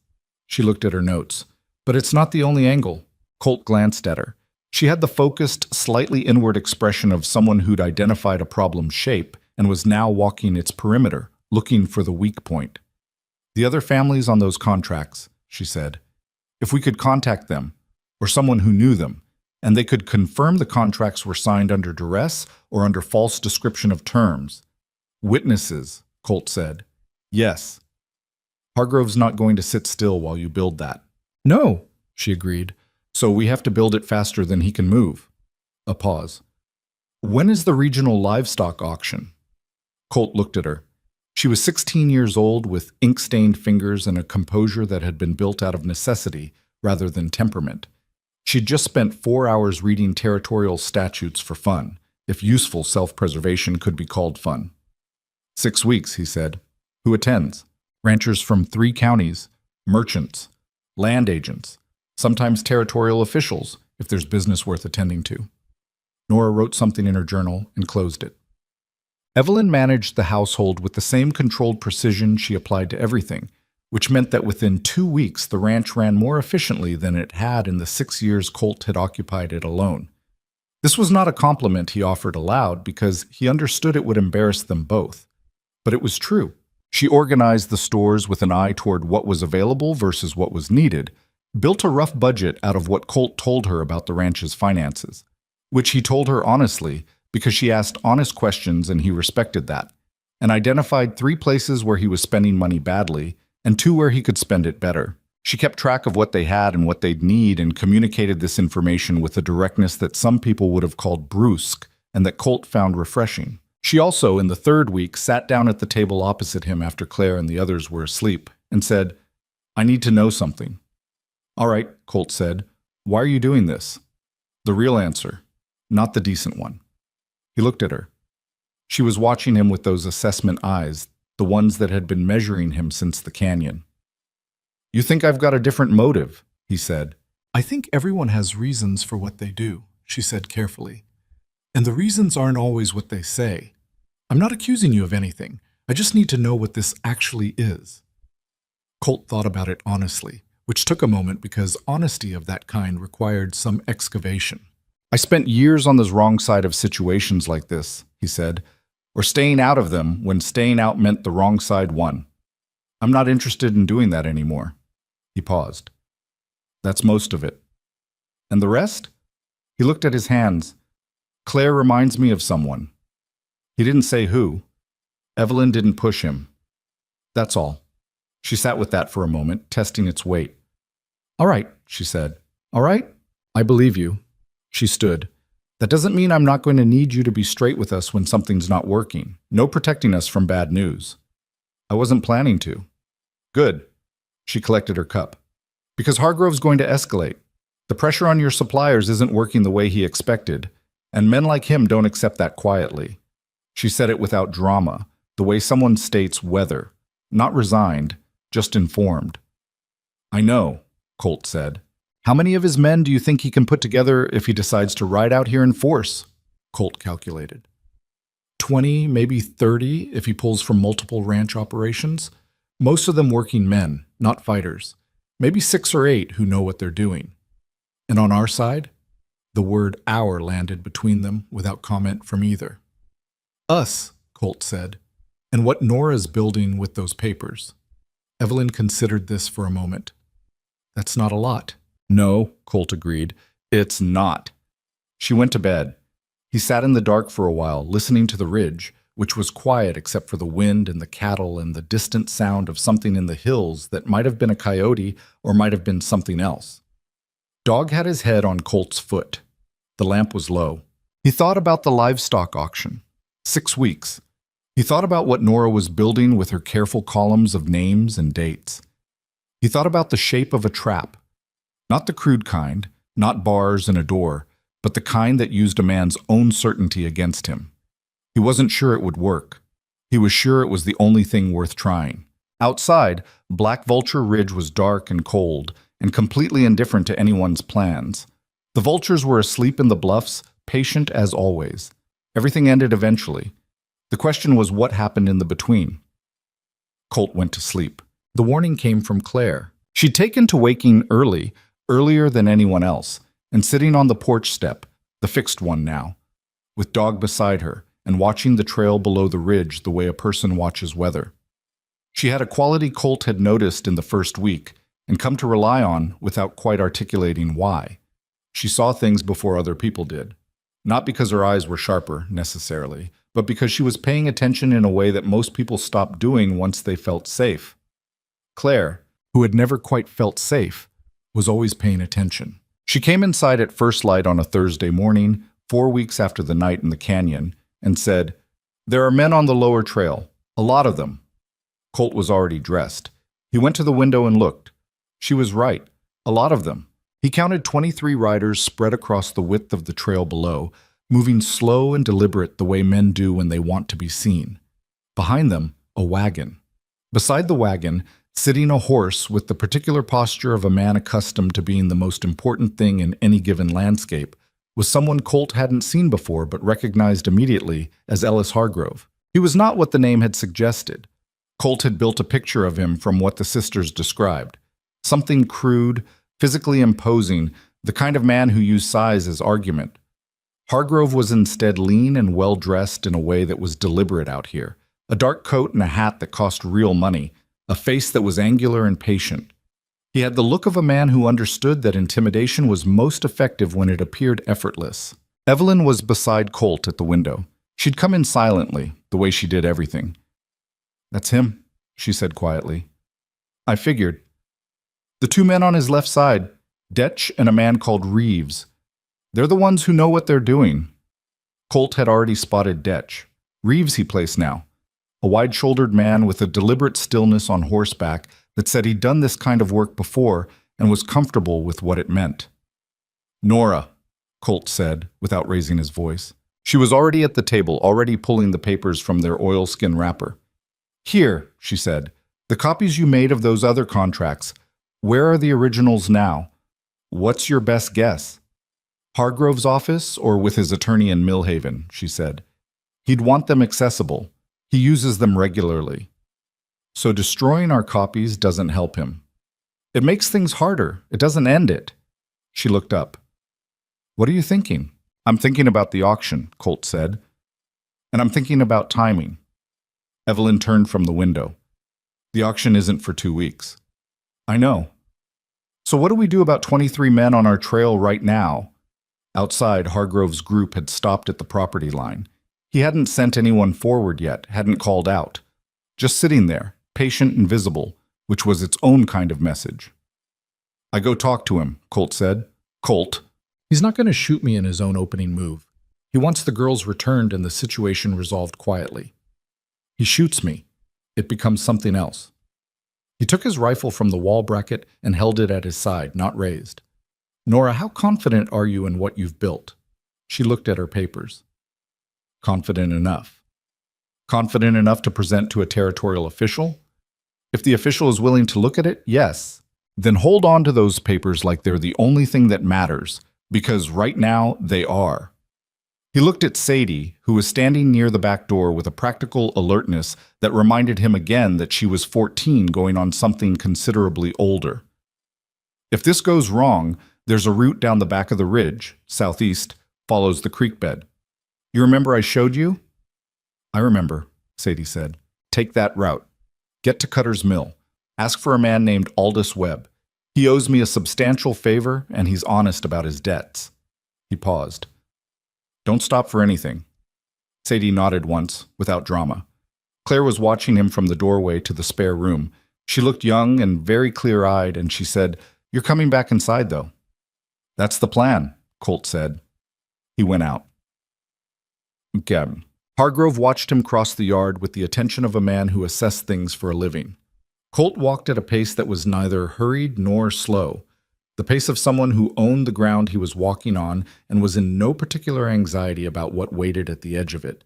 She looked at her notes. "But it's not the only angle." Colt glanced at her. She had the focused, slightly inward expression of someone who'd identified a problem's shape and was now walking its perimeter, looking for the weak point. "The other families on those contracts," she said. "If we could contact them, or someone who knew them, and they could confirm the contracts were signed under duress or under false description of terms." "Witnesses," Colt said. "Yes." "Hargrove's not going to sit still while you build that." "No," she agreed. "So we have to build it faster than he can move." A pause. "When is the regional livestock auction?" Colt looked at her. She was 16 years old with ink-stained fingers and a composure that had been built out of necessity rather than temperament. She'd just spent 4 hours reading territorial statutes for fun, if useful self-preservation could be called fun. 6 weeks, he said. "Who attends?" "Ranchers from 3 counties, merchants, land agents, sometimes territorial officials, if there's business worth attending to." Nora wrote something in her journal and closed it. Evelyn managed the household with the same controlled precision she applied to everything, which meant that within 2 weeks the ranch ran more efficiently than it had in the 6 years Colt had occupied it alone. This was not a compliment he offered aloud because he understood it would embarrass them both. But it was true. She organized the stores with an eye toward what was available versus what was needed, built a rough budget out of what Colt told her about the ranch's finances, which he told her honestly because she asked honest questions and he respected that, and identified 3 places where he was spending money badly and 2 where he could spend it better. She kept track of what they had and what they'd need and communicated this information with a directness that some people would have called brusque and that Colt found refreshing. She also, in the 3rd week, sat down at the table opposite him after Claire and the others were asleep and said, "I need to know something." "All right," Colt said. "Why are you doing this?" "The real answer, not the decent one." He looked at her. She was watching him with those assessment eyes, the ones that had been measuring him since the canyon. "You think I've got a different motive," he said. "I think everyone has reasons for what they do," she said carefully. "And the reasons aren't always what they say. I'm not accusing you of anything. I just need to know what this actually is." Colt thought about it honestly, which took a moment because honesty of that kind required some excavation. "I spent years on the wrong side of situations like this," he said, "or staying out of them when staying out meant the wrong side won. I'm not interested in doing that anymore." He paused. "That's most of it. And the rest?" He looked at his hands. "Claire reminds me of someone." He didn't say who. Evelyn didn't push him. That's all. She sat with that for a moment, testing its weight. "All right," she said. "All right? I believe you." She stood. "That doesn't mean I'm not going to need you to be straight with us when something's not working. No protecting us from bad news." "I wasn't planning to." "Good." She collected her cup. "Because Hargrove's going to escalate. The pressure on your suppliers isn't working the way he expected, and men like him don't accept that quietly." She said it without drama, the way someone states whether, not resigned, just informed. "I know," Colt said. "How many of his men do you think he can put together if he decides to ride out here in force?" Colt calculated. 20, maybe 30 if he pulls from multiple ranch operations. Most of them working men, not fighters. Maybe 6 or 8 who know what they're doing. And on our side, The word "our" landed between them without comment from either. "Us," Colt said. "And what Nora's building with those papers." Evelyn considered this for a moment. "That's not a lot." "No," Colt agreed. "It's not." She went to bed. He sat in the dark for a while, listening to the ridge, which was quiet except for the wind and the cattle and the distant sound of something in the hills that might have been a coyote or might have been something else. Dog had his head on Colt's foot. The lamp was low. He thought about the livestock auction. 6 weeks. He thought about what Nora was building with her careful columns of names and dates. He thought about the shape of a trap. Not the crude kind, not bars and a door, but the kind that used a man's own certainty against him. He wasn't sure it would work. He was sure it was the only thing worth trying. Outside, Black Vulture Ridge was dark and cold, and completely indifferent to anyone's plans. The vultures were asleep in the bluffs, patient as always. Everything ended eventually. The question was what happened in the between. Colt went to sleep. The warning came from Claire. She'd taken to waking early, earlier than anyone else, and sitting on the porch step, the fixed one now, with Dog beside her, and watching the trail below the ridge the way a person watches weather. She had a quality Colt had noticed in the first week, and come to rely on without quite articulating why. She saw things before other people did. Not because her eyes were sharper, necessarily, but because she was paying attention in a way that most people stopped doing once they felt safe. Claire, who had never quite felt safe, was always paying attention. She came inside at first light on a Thursday morning, 4 weeks after the night in the canyon, and said, "There are men on the lower trail, a lot of them." Colt was already dressed. He went to the window and looked. She was right, a lot of them. He counted 23 riders spread across the width of the trail below, moving slow and deliberate the way men do when they want to be seen. Behind them, a wagon. Beside the wagon, sitting a horse with the particular posture of a man accustomed to being the most important thing in any given landscape, was someone Colt hadn't seen before but recognized immediately as Ellis Hargrove. He was not what the name had suggested. Colt had built a picture of him from what the sisters described. Something crude, physically imposing, the kind of man who used size as argument. Hargrove was instead lean and well-dressed in a way that was deliberate out here. A dark coat and a hat that cost real money, a face that was angular and patient. He had the look of a man who understood that intimidation was most effective when it appeared effortless. Evelyn was beside Colt at the window. She'd come in silently, the way she did everything. "That's him," she said quietly. "I figured. The 2 men on his left side, Detch and a man called Reeves. They're the ones who know what they're doing." Colt had already spotted Detch. Reeves he placed now. A wide-shouldered man with a deliberate stillness on horseback that said he'd done this kind of work before and was comfortable with what it meant. "Nora," Colt said, without raising his voice. She was already at the table, already pulling the papers from their oilskin wrapper. "Here," she said, "the copies you made of those other contracts. Where are the originals now? What's your best guess?" "Hargrove's office or with his attorney in Millhaven," she said. "He'd want them accessible. He uses them regularly. So destroying our copies doesn't help him. It makes things harder. It doesn't end it." She looked up. "What are you thinking?" "I'm thinking about the auction," Colt said. "And I'm thinking about timing." Evelyn turned from the window. "The auction isn't for 2 weeks." "I know. So what do we do about 23 men on our trail right now?" Outside, Hargrove's group had stopped at the property line. He hadn't sent anyone forward yet, hadn't called out. Just sitting there, patient and visible, which was its own kind of message. "I go talk to him," Colt said. "Colt. He's not going to shoot me in his own opening move. He wants the girls returned and the situation resolved quietly. He shoots me. It becomes something else." He took his rifle from the wall bracket and held it at his side, not raised. "Nora, how confident are you in what you've built?" She looked at her papers. "Confident enough." "Confident enough to present to a territorial official?" "If the official is willing to look at it, yes. Then hold on to those papers like they're the only thing that matters, because right now they are." He looked at Sadie, who was standing near the back door with a practical alertness that reminded him again that she was 14 going on something considerably older. "If this goes wrong, There's a route down the back of the ridge, southeast, follows the creek bed. You remember I showed you? I remember, Sadie said. Take that route. Get to Cutter's Mill. Ask for a man named Aldous Webb. He owes me a substantial favor, and he's honest about his debts. He paused. Don't stop for anything. Sadie nodded once, without drama. Claire was watching him from the doorway to the spare room. She looked young and very clear-eyed, and she said, You're coming back inside, though. That's the plan, Colt said. He went out. Hargrove watched him cross the yard with the attention of a man who assessed things for a living. Colt walked at a pace that was neither hurried nor slow, the pace of someone who owned the ground he was walking on and was in no particular anxiety about what waited at the edge of it.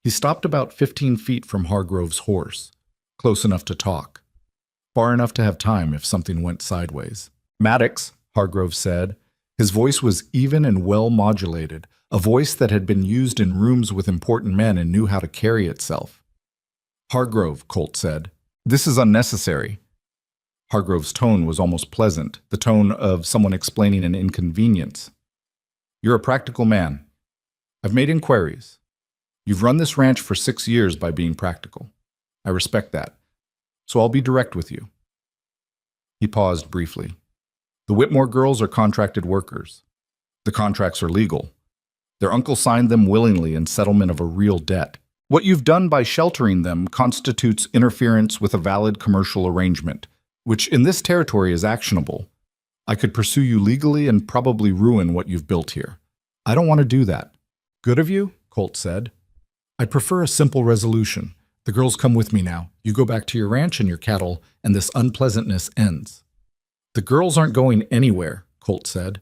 He stopped about 15 feet from Hargrove's horse, close enough to talk, far enough to have time if something went sideways. Maddox, Hargrove said. His voice was even and well modulated, a voice that had been used in rooms with important men and knew how to carry itself. Hargrove, Colt said. This is unnecessary. Hargrove's tone was almost pleasant, the tone of someone explaining an inconvenience. You're a practical man. I've made inquiries. You've run this ranch for 6 years by being practical. I respect that. So I'll be direct with you. He paused briefly. The Whitmore girls are contracted workers. The contracts are legal. Their uncle signed them willingly in settlement of a real debt. What you've done by sheltering them constitutes interference with a valid commercial arrangement, which in this territory is actionable. I could pursue you legally and probably ruin what you've built here. I don't want to do that. Good of you, Colt said. I'd prefer a simple resolution. The girls come with me now. You go back to your ranch and your cattle, and this unpleasantness ends. The girls aren't going anywhere, Colt said.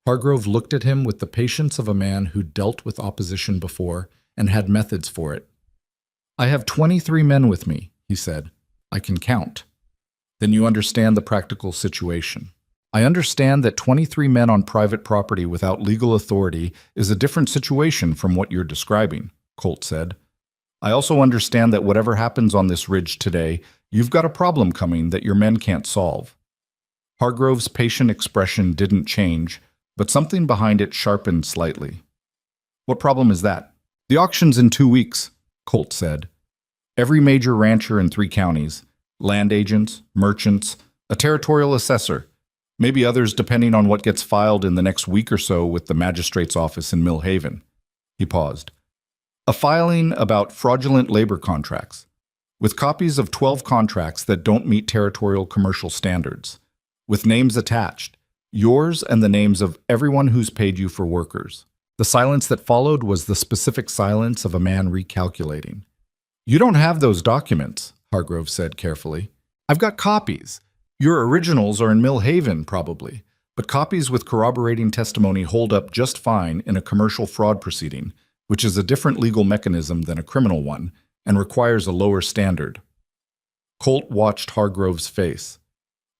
Hargrove looked at him with the patience of a man who dealt with opposition before and had methods for it. I have 23 men with me, he said. I can count. Then you understand the practical situation. I understand that 23 men on private property without legal authority is a different situation from what you're describing, Colt said. I also understand that whatever happens on this ridge today, you've got a problem coming that your men can't solve. Hargrove's patient expression didn't change, but something behind it sharpened slightly. What problem is that? The auction's in 2 weeks, Colt said. Every major rancher in 3 counties, land agents, merchants, a territorial assessor, maybe others depending on what gets filed in the next week or so with the magistrate's office in Mill Haven. He paused. A filing about fraudulent labor contracts, with copies of 12 contracts that don't meet territorial commercial standards, with names attached, yours and the names of everyone who's paid you for workers. The silence that followed was the specific silence of a man recalculating. You don't have those documents, Hargrove said carefully. I've got copies. Your originals are in Mill Haven, probably, but copies with corroborating testimony hold up just fine in a commercial fraud proceeding, which is a different legal mechanism than a criminal one and requires a lower standard. Colt watched Hargrove's face.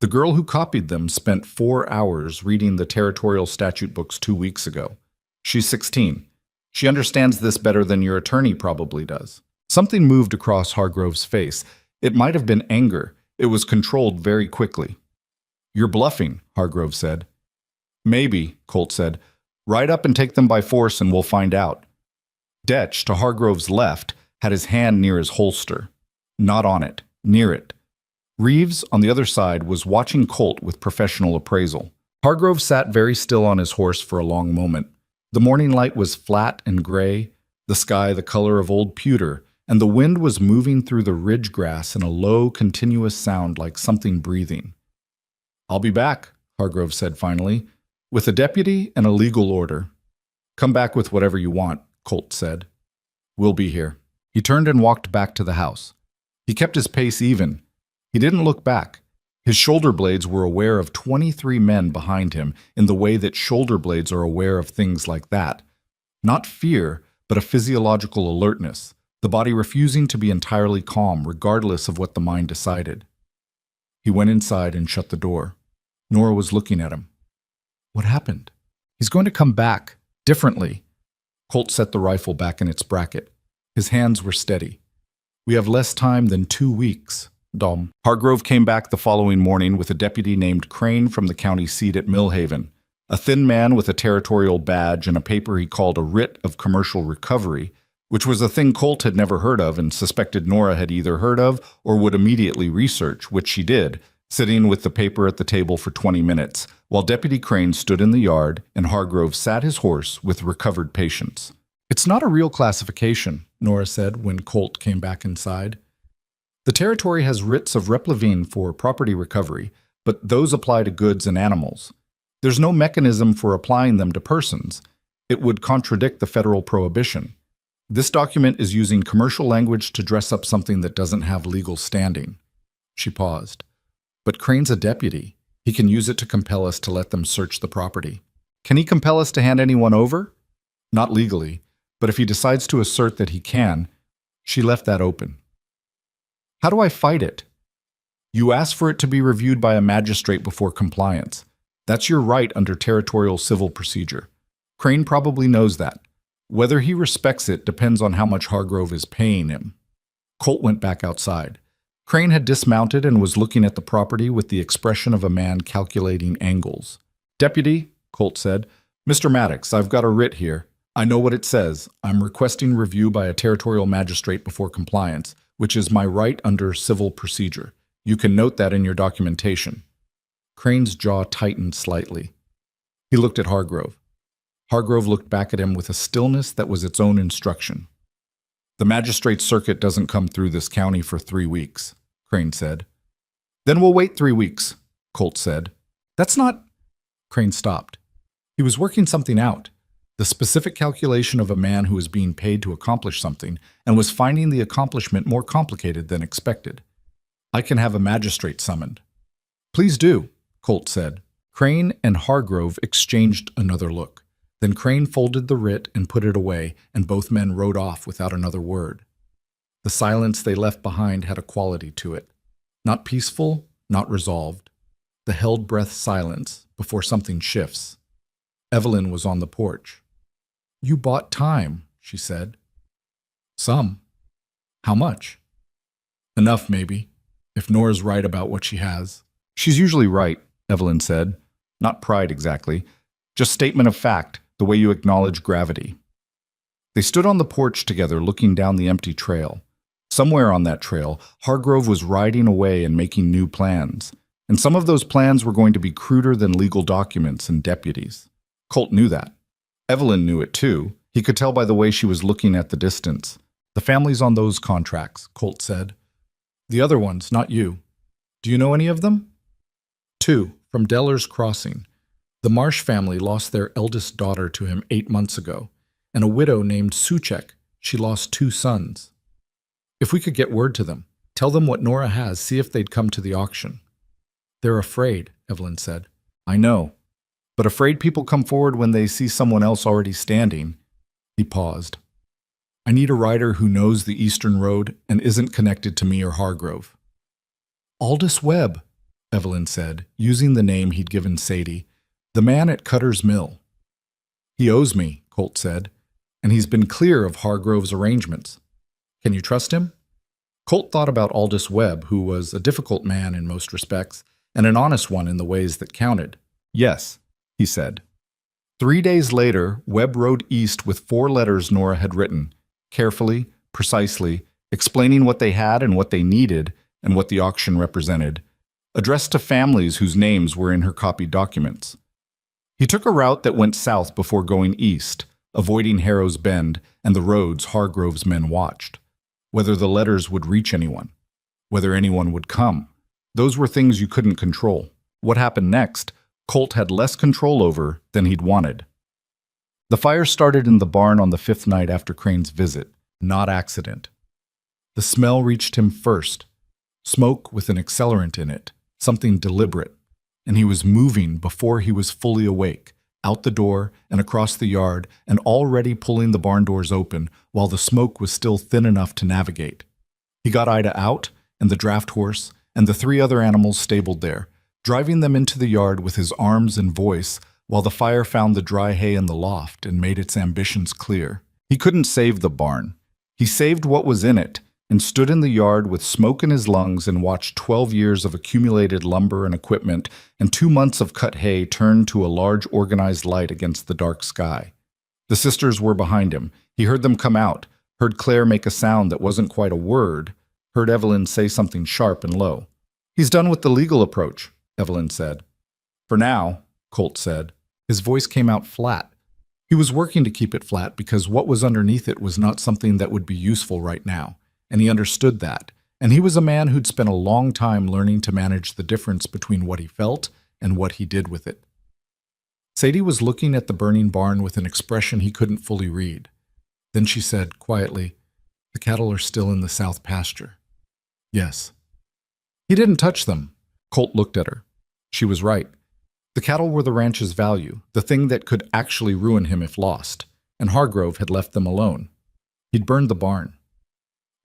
The girl who copied them spent 4 hours reading the territorial statute books 2 weeks ago. She's 16. She understands this better than your attorney probably does. Something moved across Hargrove's face. It might have been anger. It was controlled very quickly. You're bluffing, Hargrove said. Maybe, Colt said. Ride up and take them by force and we'll find out. Detch, to Hargrove's left, had his hand near his holster. Not on it, near it. Reeves, on the other side, was watching Colt with professional appraisal. Hargrove sat very still on his horse for a long moment. The morning light was flat and gray, the sky the color of old pewter, and the wind was moving through the ridge grass in a low, continuous sound like something breathing. I'll be back, Hargrove said finally, with a deputy and a legal order. Come back with whatever you want, Colt said. We'll be here. He turned and walked back to the house. He kept his pace even. He didn't look back. His shoulder blades were aware of 23 men behind him in the way that shoulder blades are aware of things like that. Not fear, but a physiological alertness, the body refusing to be entirely calm regardless of what the mind decided. He went inside and shut the door. Nora was looking at him. What happened? He's going to come back, differently. Colt set the rifle back in its bracket. His hands were steady. We have less time than 2 weeks. Dom. Hargrove came back the following morning with a deputy named Crane from the county seat at Mill Haven. A thin man with a territorial badge and a paper he called a writ of commercial recovery, which was a thing Colt had never heard of and suspected Nora had either heard of or would immediately research, which she did, sitting with the paper at the table for 20 minutes, while Deputy Crane stood in the yard and Hargrove sat his horse with recovered patience. "It's not a real classification," Nora said when Colt came back inside. "The territory has writs of replevin for property recovery, but those apply to goods and animals. There's no mechanism for applying them to persons. It would contradict the federal prohibition. This document is using commercial language to dress up something that doesn't have legal standing." She paused. "But Crane's a deputy. He can use it to compel us to let them search the property." "Can he compel us to hand anyone over?" "Not legally, but if he decides to assert that he can," she left that open. "How do I fight it?" "You ask for it to be reviewed by a magistrate before compliance. That's your right under territorial civil procedure. Crane probably knows that. Whether he respects it depends on how much Hargrove is paying him." Colt went back outside. Crane had dismounted and was looking at the property with the expression of a man calculating angles. "Deputy," Colt said, "Mr. Maddox, I've got a writ here. I know what it says. I'm requesting review by a territorial magistrate before compliance, which is my right under civil procedure. You can note that in your documentation." Crane's jaw tightened slightly. He looked at Hargrove. Hargrove looked back at him with a stillness that was its own instruction. "The magistrate's circuit doesn't come through this county for 3 weeks, Crane said. "Then we'll wait 3 weeks, Colt said. "That's not—" Crane stopped. He was working something out, the specific calculation of a man who was being paid to accomplish something and was finding the accomplishment more complicated than expected. "I can have a magistrate summoned." "Please do," Colt said. Crane and Hargrove exchanged another look. Then Crane folded the writ and put it away, and both men rode off without another word. The silence they left behind had a quality to it. Not peaceful, not resolved. The held-breath silence before something shifts. Evelyn was on the porch. "You bought time," she said. "Some. How much?" "Enough, maybe, if Nora's right about what she has." "She's usually right," Evelyn said. "Not pride exactly. Just statement of fact, the way you acknowledge gravity." They stood on the porch together looking down the empty trail. Somewhere on that trail, Hargrove was riding away and making new plans. And some of those plans were going to be cruder than legal documents and deputies. Colt knew that. Evelyn knew it too. He could tell by the way she was looking at the distance. "The family's on those contracts," Colt said. "The other ones, not you. Do you know any of them?" "2, from Deller's Crossing. The Marsh family lost their eldest daughter to him 8 months ago, and a widow named Suchek. She lost 2 sons. If we could get word to them, tell them what Nora has, see if they'd come to the auction." "They're afraid," Evelyn said. "I know. But afraid people come forward when they see someone else already standing." He paused. "I need a rider who knows the Eastern Road and isn't connected to me or Hargrove." "Aldous Webb," Evelyn said, using the name he'd given Sadie. "The man at Cutter's Mill." "He owes me," Colt said, "and he's been clear of Hargrove's arrangements. Can you trust him?" Colt thought about Aldous Webb, who was a difficult man in most respects, and an honest one in the ways that counted. "Yes," he said. 3 days later, Webb rode east with 4 letters Nora had written, carefully, precisely, explaining what they had and what they needed and what the auction represented, addressed to families whose names were in her copied documents. He took a route that went south before going east, avoiding Harrow's Bend and the roads Hargrove's men watched. Whether the letters would reach anyone, whether anyone would come, those were things you couldn't control. What happened next, Colt had less control over than he'd wanted. The fire started in the barn on the 5th night after Crane's visit, not accident. The smell reached him first, smoke with an accelerant in it, something deliberate, and he was moving before he was fully awake, out the door and across the yard and already pulling the barn doors open while the smoke was still thin enough to navigate. He got Ida out and the draft horse and the 3 other animals stabled there, driving them into the yard with his arms and voice while the fire found the dry hay in the loft and made its ambitions clear. He couldn't save the barn. He saved what was in it, and stood in the yard with smoke in his lungs and watched 12 years of accumulated lumber and equipment and 2 months of cut hay turn to a large organized light against the dark sky. The sisters were behind him. He heard them come out, heard Claire make a sound that wasn't quite a word, heard Evelyn say something sharp and low. "He's done with the legal approach," Evelyn said. "For now," Colt said. His voice came out flat. He was working to keep it flat because what was underneath it was not something that would be useful right now, and he understood that. And he was a man who'd spent a long time learning to manage the difference between what he felt and what he did with it. Sadie was looking at the burning barn with an expression he couldn't fully read. Then she said quietly, "The cattle are still in the south pasture." "Yes." "He didn't touch them." Colt looked at her. She was right. The cattle were the ranch's value, the thing that could actually ruin him if lost, and Hargrove had left them alone. He'd burned the barn.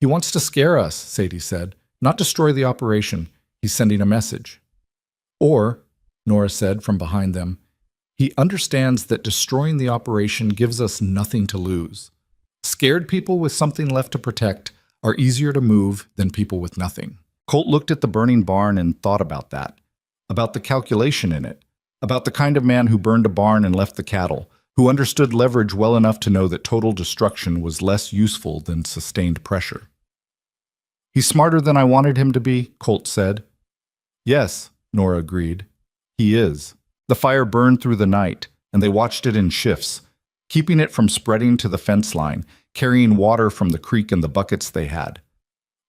"He wants to scare us," Sadie said, "not destroy the operation. He's sending a message." "Or," Nora said from behind them, "he understands that destroying the operation gives us nothing to lose. Scared people with something left to protect are easier to move than people with nothing." Colt looked at the burning barn and thought about that, about the calculation in it, about the kind of man who burned a barn and left the cattle, who understood leverage well enough to know that total destruction was less useful than sustained pressure. "He's smarter than I wanted him to be," Colt said. "Yes," Nora agreed. "He is." The fire burned through the night, and they watched it in shifts, keeping it from spreading to the fence line, carrying water from the creek in the buckets they had.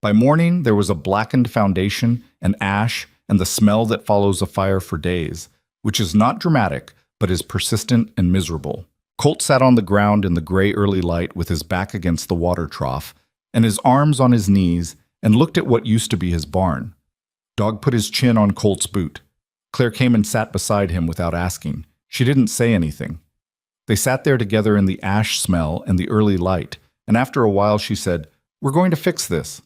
By morning, there was a blackened foundation, and ash, and the smell that follows a fire for days, which is not dramatic, but is persistent and miserable. Colt sat on the ground in the gray early light with his back against the water trough, and his arms on his knees, and looked at what used to be his barn. Dog put his chin on Colt's boot. Claire came and sat beside him without asking. She didn't say anything. They sat there together in the ash smell and the early light, and after a while she said, "We're going to fix this."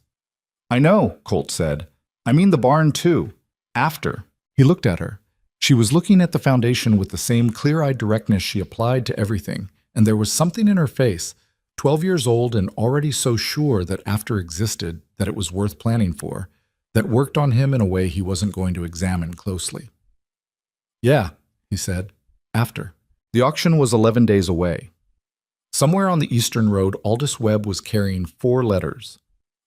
"I know," Colt said. "I mean the barn too. After." He looked at her. She was looking at the foundation with the same clear-eyed directness she applied to everything, and there was something in her face, 12 years old and already so sure that after existed, that it was worth planning for, that worked on him in a way he wasn't going to examine closely. "Yeah," he said. "After." The auction was 11 days away. Somewhere on the eastern road, Aldous Webb was carrying 4 letters.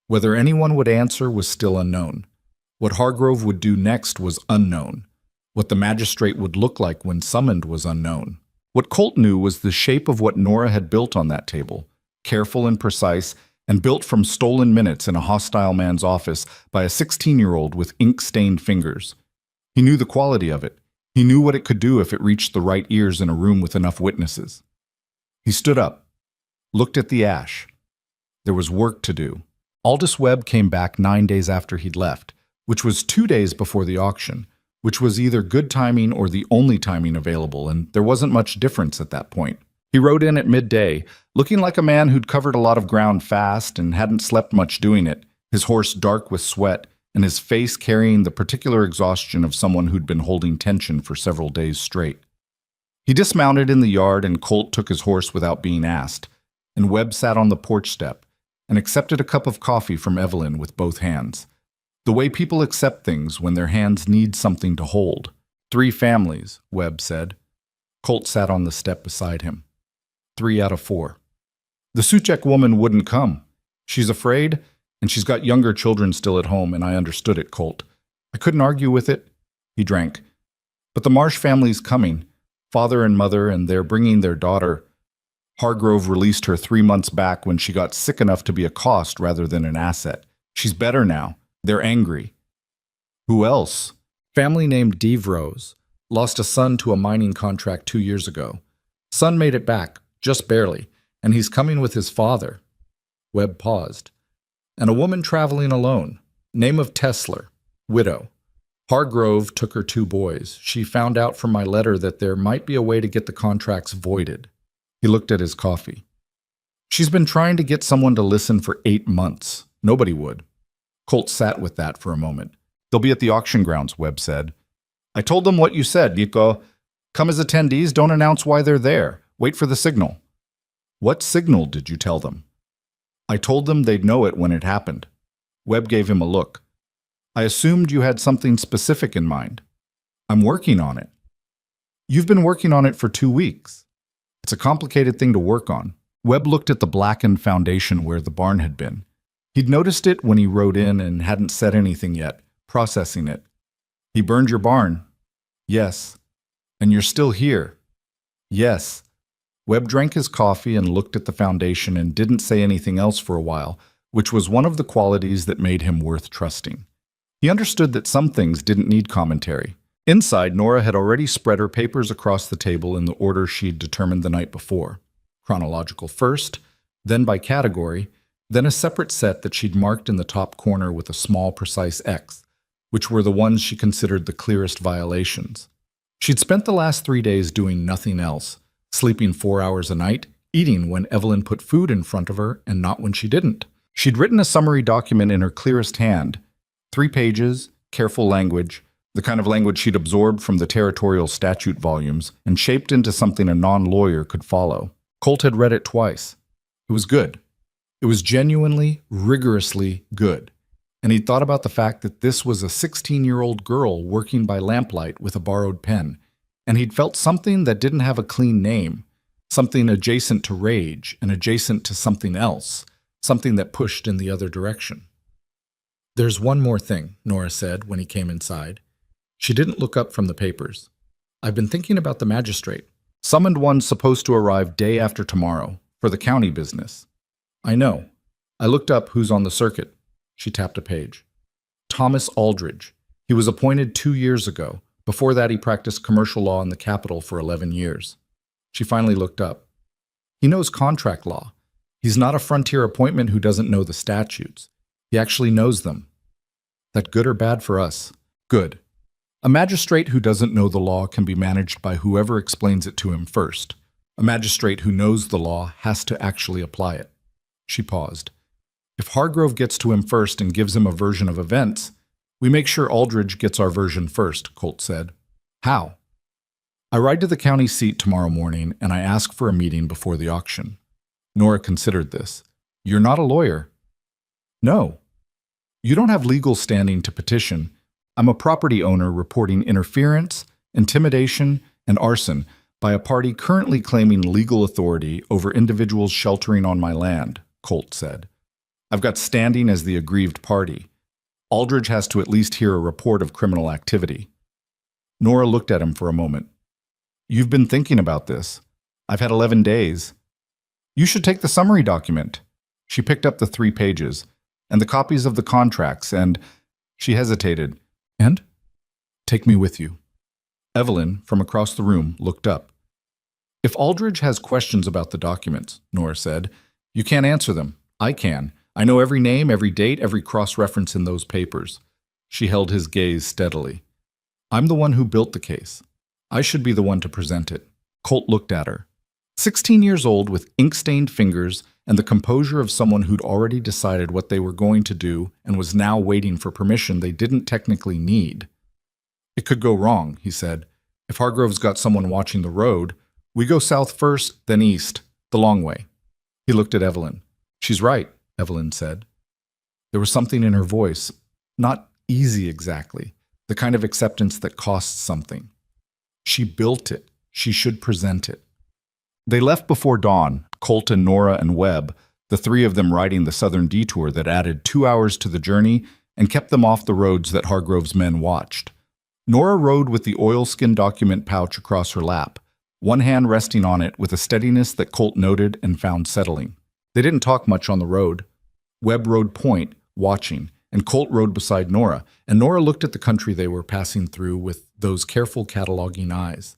Whether anyone would answer was still unknown. What Hargrove would do next was unknown. What the magistrate would look like when summoned was unknown. What Colt knew was the shape of what Nora had built on that table, careful and precise, and built from stolen minutes in a hostile man's office by a 16-year-old with ink-stained fingers. He knew the quality of it. He knew what it could do if it reached the right ears in a room with enough witnesses. He stood up, looked at the ash. There was work to do. Aldous Webb came back 9 days after he'd left, which was 2 days before the auction, which was either good timing or the only timing available, and there wasn't much difference at that point. He rode in at midday, looking like a man who'd covered a lot of ground fast and hadn't slept much doing it, his horse dark with sweat, and his face carrying the particular exhaustion of someone who'd been holding tension for several days straight. He dismounted in the yard, and Colt took his horse without being asked, and Webb sat on the porch step and accepted a cup of coffee from Evelyn with both hands. The way people accept things when their hands need something to hold. 3 families, Webb said. Colt sat on the step beside him. 3 out of 4. The Suchek woman wouldn't come. She's afraid, and she's got younger children still at home, and I understood it, Colt. I couldn't argue with it. He drank. But the Marsh family's coming, father and mother, and they're bringing their daughter. Hargrove released her 3 months back when she got sick enough to be a cost rather than an asset. She's better now. They're angry. Who else? Family named Devrose. Lost a son to a mining contract 2 years ago. Son made it back, just barely, and he's coming with his father. Webb paused. And a woman traveling alone. Name of Tesler. Widow. Hargrove took her 2 boys. She found out from my letter that there might be a way to get the contracts voided. He looked at his coffee. She's been trying to get someone to listen for 8 months. Nobody would. Colt sat with that for a moment. They'll be at the auction grounds, Webb said. I told them what you said, Nico. Come as attendees, don't announce why they're there. Wait for the signal. What signal did you tell them? I told them they'd know it when it happened. Webb gave him a look. I assumed you had something specific in mind. I'm working on it. You've been working on it for 2 weeks. It's a complicated thing to work on. Webb looked at the blackened foundation where the barn had been. He'd noticed it when he rode in and hadn't said anything yet, processing it. He burned your barn. Yes. And you're still here. Yes. Webb drank his coffee and looked at the foundation and didn't say anything else for a while, which was one of the qualities that made him worth trusting. He understood that some things didn't need commentary. Inside, Nora had already spread her papers across the table in the order she'd determined the night before. Chronological first, then by category, then a separate set that she'd marked in the top corner with a small, precise X, which were the ones she considered the clearest violations. She'd spent the last 3 days doing nothing else, sleeping 4 hours a night, eating when Evelyn put food in front of her and not when she didn't. She'd written a summary document in her clearest hand, 3 pages, careful language, the kind of language she'd absorbed from the territorial statute volumes and shaped into something a non-lawyer could follow. Colt had read it twice. It was good. It was genuinely, rigorously good. And he'd thought about the fact that this was a 16-year-old girl working by lamplight with a borrowed pen, and he'd felt something that didn't have a clean name, something adjacent to rage and adjacent to something else, something that pushed in the other direction. There's one more thing, Nora said when he came inside. She didn't look up from the papers. I've been thinking about the magistrate. Summoned one supposed to arrive day after tomorrow, for the county business. I know. I looked up who's on the circuit. She tapped a page. Thomas Aldridge. He was appointed 2 years ago. Before that, he practiced commercial law in the Capitol for 11 years. She finally looked up. He knows contract law. He's not a frontier appointment who doesn't know the statutes. He actually knows them. That good or bad for us? Good. A magistrate who doesn't know the law can be managed by whoever explains it to him first. A magistrate who knows the law has to actually apply it. She paused. If Hargrove gets to him first and gives him a version of events, we make sure Aldridge gets our version first, Colt said. How? I ride to the county seat tomorrow morning and I ask for a meeting before the auction. Nora considered this. You're not a lawyer. No. You don't have legal standing to petition. I'm a property owner reporting interference, intimidation, and arson by a party currently claiming legal authority over individuals sheltering on my land, Colt said. I've got standing as the aggrieved party. Aldridge has to at least hear a report of criminal activity. Nora looked at him for a moment. You've been thinking about this. I've had 11 days. You should take the summary document. She picked up the 3 pages, and the copies of the contracts, and she hesitated. And? Take me with you. Evelyn, from across the room, looked up. If Aldridge has questions about the documents, Nora said, you can't answer them. I can. I know every name, every date, every cross-reference in those papers. She held his gaze steadily. I'm the one who built the case. I should be the one to present it. Colt looked at her. 16 years old with ink-stained fingers and the composure of someone who'd already decided what they were going to do and was now waiting for permission they didn't technically need. It could go wrong, he said. If Hargrove's got someone watching the road, we go south first, then east, the long way. He looked at Evelyn. She's right, Evelyn said. There was something in her voice, not easy exactly, the kind of acceptance that costs something. She built it. She should present it. They left before dawn, Colt and Nora and Webb, the 3 of them riding the southern detour that added 2 hours to the journey and kept them off the roads that Hargrove's men watched. Nora rode with the oilskin document pouch across her lap, one hand resting on it with a steadiness that Colt noted and found settling. They didn't talk much on the road. Webb rode point, watching, and Colt rode beside Nora, and Nora looked at the country they were passing through with those careful cataloging eyes.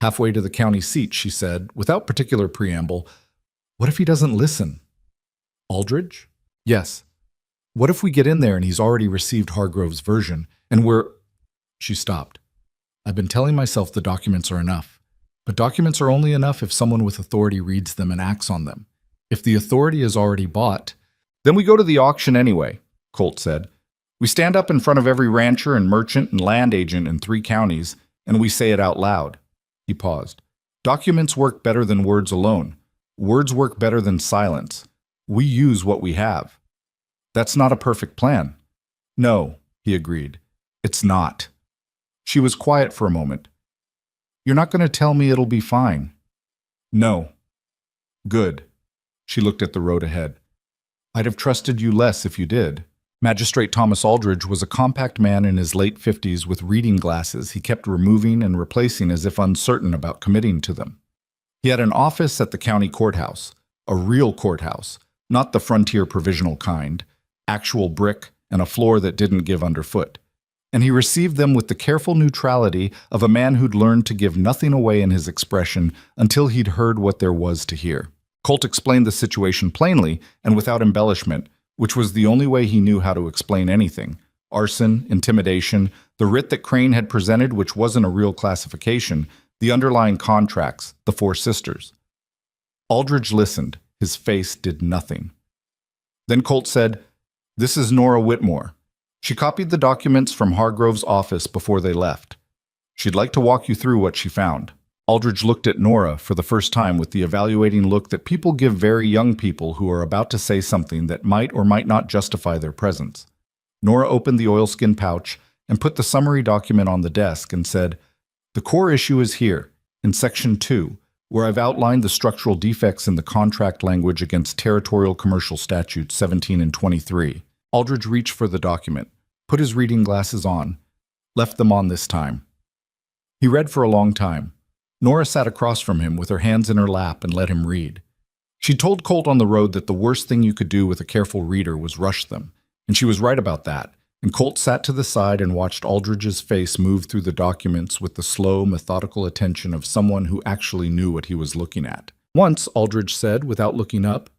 Halfway to the county seat, she said, without particular preamble, what if he doesn't listen? Aldridge? Yes. What if we get in there and he's already received Hargrove's version, and we're... She stopped. I've been telling myself the documents are enough. But documents are only enough if someone with authority reads them and acts on them. If the authority is already bought, then we go to the auction anyway, Colt said. We stand up in front of every rancher and merchant and land agent in 3 counties, and we say it out loud. He paused. Documents work better than words alone. Words work better than silence. We use what we have. That's not a perfect plan. No, he agreed. It's not. She was quiet for a moment. You're not going to tell me it'll be fine. No. Good. She looked at the road ahead. I'd have trusted you less if you did. Magistrate Thomas Aldridge was a compact man in his late 50s with reading glasses he kept removing and replacing as if uncertain about committing to them. He had an office at the county courthouse, a real courthouse, not the frontier provisional kind, actual brick and a floor that didn't give underfoot. And he received them with the careful neutrality of a man who'd learned to give nothing away in his expression until he'd heard what there was to hear. Colt explained the situation plainly and without embellishment, which was the only way he knew how to explain anything. Arson, intimidation, the writ that Crane had presented, which wasn't a real classification, the underlying contracts, the four sisters. Aldridge listened. His face did nothing. Then Colt said, "This is Nora Whitmore. She copied the documents from Hargrove's office before they left. She'd like to walk you through what she found." Aldridge looked at Nora for the first time with the evaluating look that people give very young people who are about to say something that might or might not justify their presence. Nora opened the oilskin pouch and put the summary document on the desk and said, "The core issue is here, in Section 2, where I've outlined the structural defects in the contract language against Territorial Commercial Statutes 17 and 23. Aldridge reached for the document, put his reading glasses on, left them on this time. He read for a long time. Nora sat across from him with her hands in her lap and let him read. She told Colt on the road that the worst thing you could do with a careful reader was rush them, and she was right about that, and Colt sat to the side and watched Aldridge's face move through the documents with the slow, methodical attention of someone who actually knew what he was looking at. Once, Aldridge said, without looking up,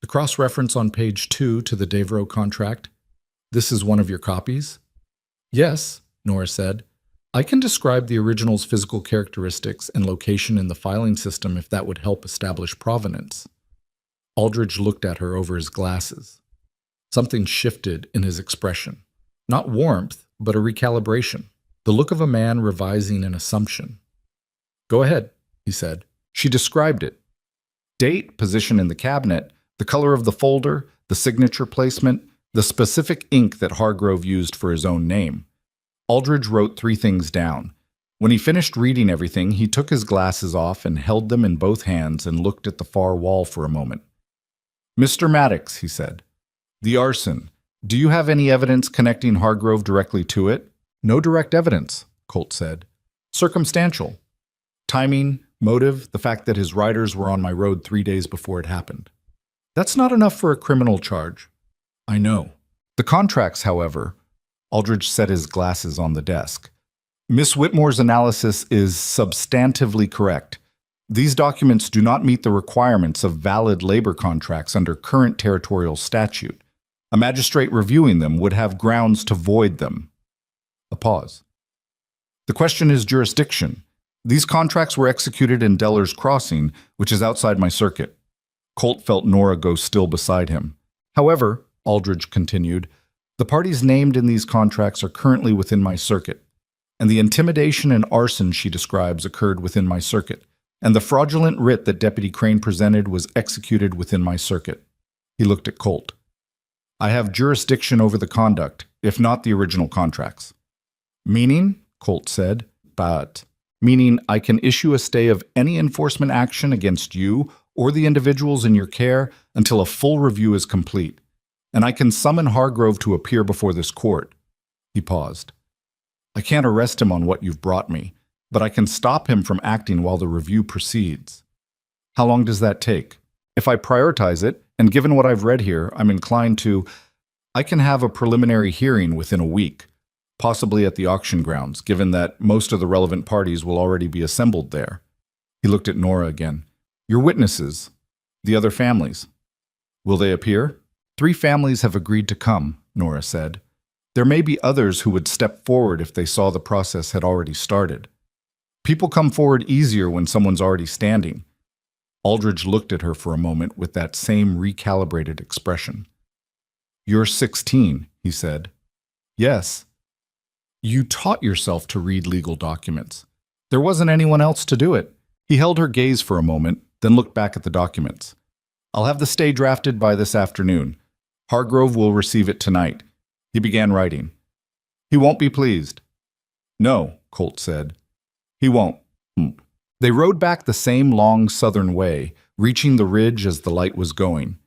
"The cross-reference on page 2 to the Davro contract, this is one of your copies?" "Yes," Nora said. "I can describe the original's physical characteristics and location in the filing system if that would help establish provenance." Aldridge looked at her over his glasses. Something shifted in his expression. Not warmth, but a recalibration. The look of a man revising an assumption. "Go ahead," he said. She described it. Date, position in the cabinet, the color of the folder, the signature placement, the specific ink that Hargrove used for his own name. Aldridge wrote 3 things down. When he finished reading everything, he took his glasses off and held them in both hands and looked at the far wall for a moment. "Mr. Maddox," he said, "the arson. Do you have any evidence connecting Hargrove directly to it?" "No direct evidence," Colt said. "Circumstantial. Timing, motive, the fact that his riders were on my road 3 days before it happened. That's not enough for a criminal charge." "I know. The contracts, however," Aldridge set his glasses on the desk. "Miss Whitmore's analysis is substantively correct. These documents do not meet the requirements of valid labor contracts under current territorial statute. A magistrate reviewing them would have grounds to void them." A pause. "The question is jurisdiction. These contracts were executed in Deller's Crossing, which is outside my circuit." Colt felt Nora go still beside him. "However," Aldridge continued, "the parties named in these contracts are currently within my circuit, and the intimidation and arson she describes occurred within my circuit, and the fraudulent writ that Deputy Crane presented was executed within my circuit." He looked at Colt. "I have jurisdiction over the conduct, if not the original contracts." "Meaning?" Colt said. "But meaning I can issue a stay of any enforcement action against you or the individuals in your care until a full review is complete. And I can summon Hargrove to appear before this court." He paused. "I can't arrest him on what you've brought me, but I can stop him from acting while the review proceeds." "How long does that take?" "If I prioritize it, and given what I've read here, I'm inclined to, I can have a preliminary hearing within a week, possibly at the auction grounds, given that most of the relevant parties will already be assembled there." He looked at Nora again. "Your witnesses, the other families, will they appear?" 3 families have agreed to come," Nora said. "There may be others who would step forward if they saw the process had already started. People come forward easier when someone's already standing." Aldridge looked at her for a moment with that same recalibrated expression. "You're 16, he said. "Yes." "You taught yourself to read legal documents. There wasn't anyone else to do it." He held her gaze for a moment, then looked back at the documents. I'll have the stay drafted by this afternoon. Hargrove will receive it tonight. He began writing. He won't be pleased. No, Colt said. He won't. They rode back the same long southern way, reaching the ridge as the light was going.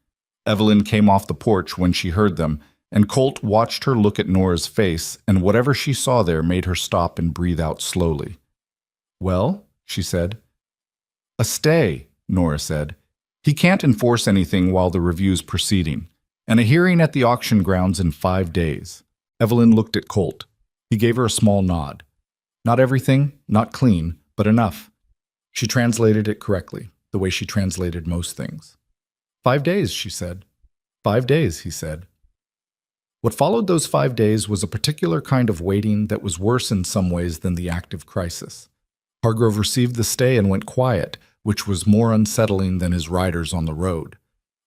Evelyn came off the porch when she heard them, and Colt watched her look at Nora's face, and whatever she saw there made her stop and breathe out slowly. Well, she said. A stay, Nora said. He can't enforce anything while the review's proceeding, and a hearing at the auction grounds in 5 days. Evelyn looked at Colt. He gave her a small nod. Not everything, not clean, but enough. She translated it correctly, the way she translated most things. 5 days, she said. 5 days, he said. What followed those 5 days was a particular kind of waiting that was worse in some ways than the active crisis. Hargrove received the stay and went quiet, which was more unsettling than his riders on the road.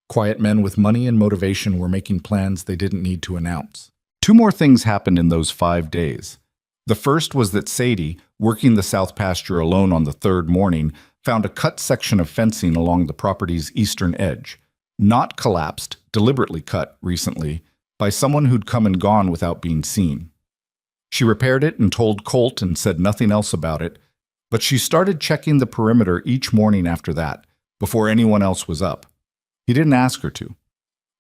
Quiet men with money and motivation were making plans they didn't need to announce. 2 more things happened in those 5 days. The first was that Sadie, working the south pasture alone on the 3rd morning, found a cut section of fencing along the property's eastern edge. Not collapsed, deliberately cut recently, by someone who'd come and gone without being seen. She repaired it and told Colt and said nothing else about it, but she started checking the perimeter each morning after that, before anyone else was up. He didn't ask her to.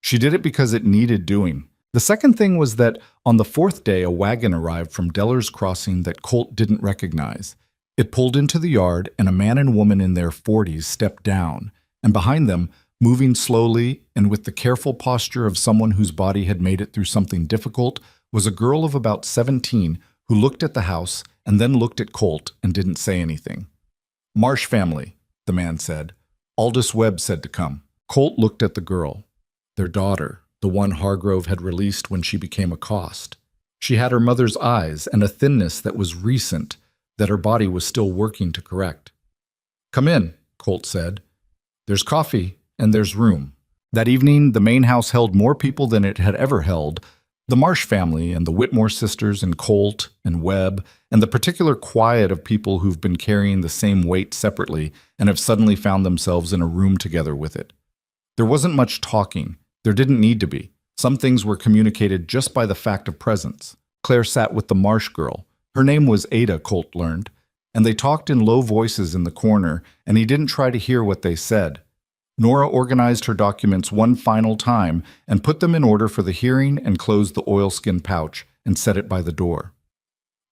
She did it because it needed doing. The second thing was that on the 4th day a wagon arrived from Deller's Crossing that Colt didn't recognize. It pulled into the yard and a man and woman in their 40s stepped down, and behind them, moving slowly and with the careful posture of someone whose body had made it through something difficult, was a girl of about 17 who looked at the house and then looked at Colt and didn't say anything. Marsh family, the man said. Aldous Webb said to come. Colt looked at the girl. Their daughter, the one Hargrove had released when she became a cost. She had her mother's eyes and a thinness that was recent, that her body was still working to correct. Come in, Colt said. There's coffee and there's room. That evening, the main house held more people than it had ever held. The Marsh family and the Whitmore sisters and Colt and Webb and the particular quiet of people who've been carrying the same weight separately and have suddenly found themselves in a room together with it. There wasn't much talking. There didn't need to be. Some things were communicated just by the fact of presence. Claire sat with the Marsh girl. Her name was Ada, Colt learned, and they talked in low voices in the corner, and he didn't try to hear what they said. Nora organized her documents one final time and put them in order for the hearing and closed the oilskin pouch and set it by the door.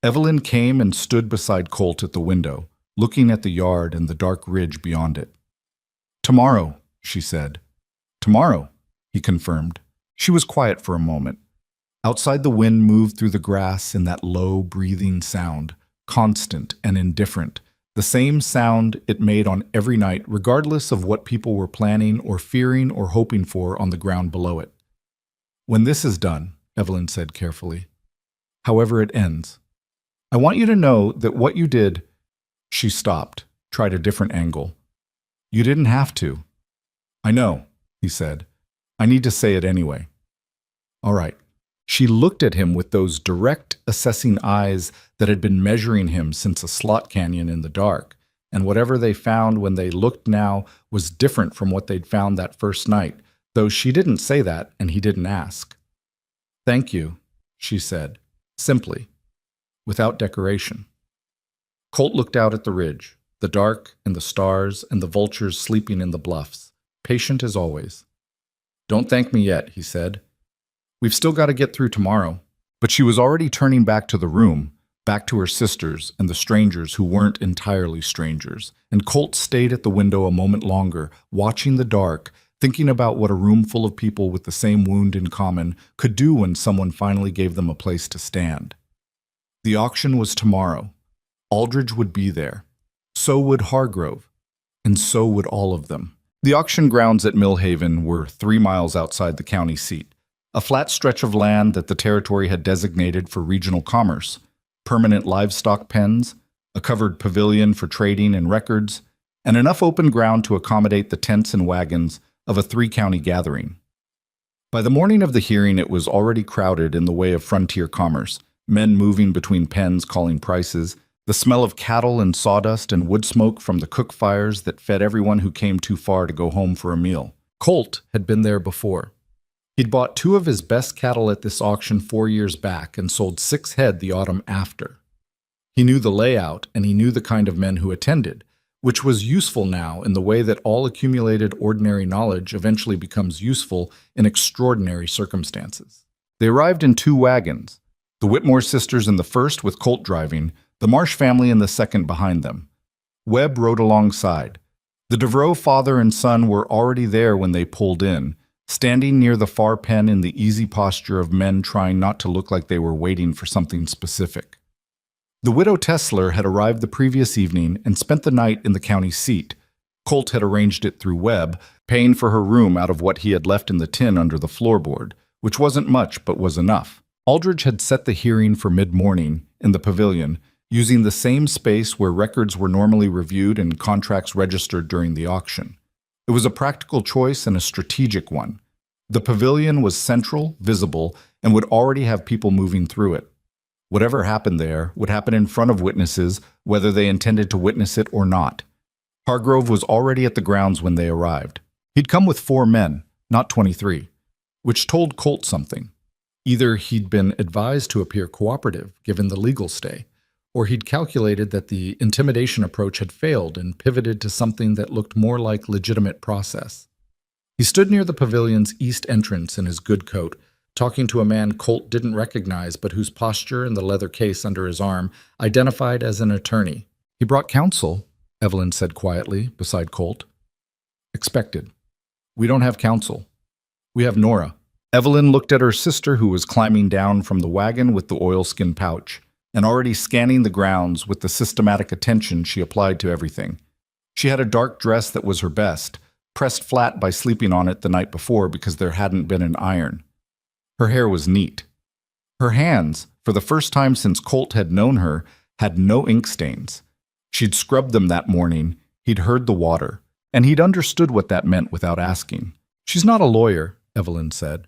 Evelyn came and stood beside Colt at the window, looking at the yard and the dark ridge beyond it. Tomorrow, she said. Tomorrow, he confirmed. She was quiet for a moment. Outside, the wind moved through the grass in that low, breathing sound, constant and indifferent, the same sound it made on every night, regardless of what people were planning or fearing or hoping for on the ground below it. When this is done, Evelyn said carefully, however it ends, I want you to know that what you did... She stopped, tried a different angle. You didn't have to. I know, he said. I need to say it anyway. All right. She looked at him with those direct, assessing eyes that had been measuring him since a slot canyon in the dark, and whatever they found when they looked now was different from what they'd found that first night, though she didn't say that and he didn't ask. Thank you, she said, simply, without decoration. Colt looked out at the ridge, the dark and the stars and the vultures sleeping in the bluffs, patient as always. Don't thank me yet, he said. We've still got to get through tomorrow. But she was already turning back to the room, back to her sisters and the strangers who weren't entirely strangers, and Colt stayed at the window a moment longer, watching the dark, thinking about what a room full of people with the same wound in common could do when someone finally gave them a place to stand. The auction was tomorrow. Aldridge would be there. So would Hargrove. And so would all of them. The auction grounds at Millhaven were 3 miles outside the county seat. A flat stretch of land that the territory had designated for regional commerce, permanent livestock pens, a covered pavilion for trading and records, and enough open ground to accommodate the tents and wagons of a 3-county gathering. By the morning of the hearing, it was already crowded in the way of frontier commerce, men moving between pens calling prices, the smell of cattle and sawdust and wood smoke from the cook fires that fed everyone who came too far to go home for a meal. Colt had been there before. He'd bought 2 of his best cattle at this auction 4 years back and sold 6 head the autumn after. He knew the layout and he knew the kind of men who attended, which was useful now in the way that all accumulated ordinary knowledge eventually becomes useful in extraordinary circumstances. They arrived in 2 wagons, the Whitmore sisters in the first with Colt driving, the Marsh family in the second behind them. Webb rode alongside. The Devereaux father and son were already there when they pulled in, standing near the far pen in the easy posture of men trying not to look like they were waiting for something specific. The widow Tesler had arrived the previous evening and spent the night in the county seat. Colt had arranged it through Webb, paying for her room out of what he had left in the tin under the floorboard, which wasn't much but was enough. Aldridge had set the hearing for mid-morning in the pavilion, using the same space where records were normally reviewed and contracts registered during the auction. It was a practical choice and a strategic one. The pavilion was central, visible, and would already have people moving through it. Whatever happened there would happen in front of witnesses, whether they intended to witness it or not. Hargrove was already at the grounds when they arrived. He'd come with 4 men, not 23, which told Colt something. Either he'd been advised to appear cooperative, given the legal stay, or he'd calculated that the intimidation approach had failed and pivoted to something that looked more like legitimate process. He stood near the pavilion's east entrance in his good coat, talking to a man Colt didn't recognize but whose posture and the leather case under his arm identified as an attorney. "He brought counsel," Evelyn said quietly, beside Colt. "Expected. We don't have counsel. We have Nora." Evelyn looked at her sister, who was climbing down from the wagon with the oilskin pouch, and already scanning the grounds with the systematic attention she applied to everything. She had a dark dress that was her best, pressed flat by sleeping on it the night before because there hadn't been an iron. Her hair was neat. Her hands, for the first time since Colt had known her, had no ink stains. She'd scrubbed them that morning, he'd heard the water, and he'd understood what that meant without asking. "She's not a lawyer," Evelyn said.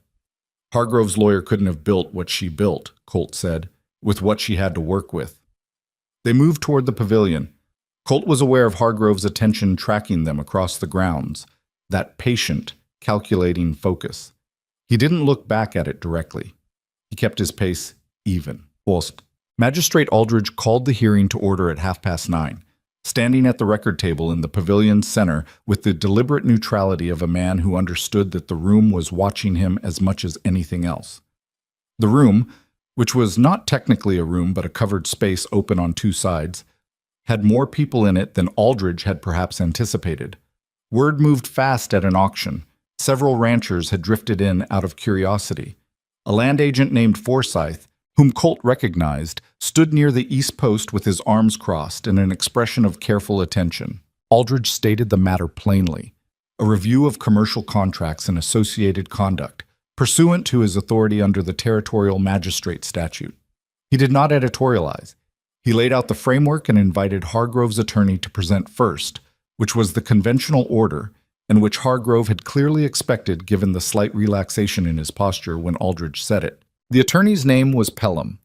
"Hargrove's lawyer couldn't have built what she built," Colt said, "with what she had to work with." They moved toward the pavilion. Colt was aware of Hargrove's attention tracking them across the grounds, that patient, calculating focus. He didn't look back at it directly. He kept his pace even. Magistrate Aldridge called the hearing to order at 9:30, standing at the record table in the pavilion's center with the deliberate neutrality of a man who understood that the room was watching him as much as anything else. The room, which was not technically a room but a covered space open on 2 sides, had more people in it than Aldridge had perhaps anticipated. Word moved fast at an auction. Several ranchers had drifted in out of curiosity. A land agent named Forsyth, whom Colt recognized, stood near the east post with his arms crossed and an expression of careful attention. Aldridge stated the matter plainly: a review of commercial contracts and associated conduct, pursuant to his authority under the territorial magistrate statute. He did not editorialize. He laid out the framework and invited Hargrove's attorney to present first, which was the conventional order, and which Hargrove had clearly expected given the slight relaxation in his posture when Aldridge said it. The attorney's name was Pelham.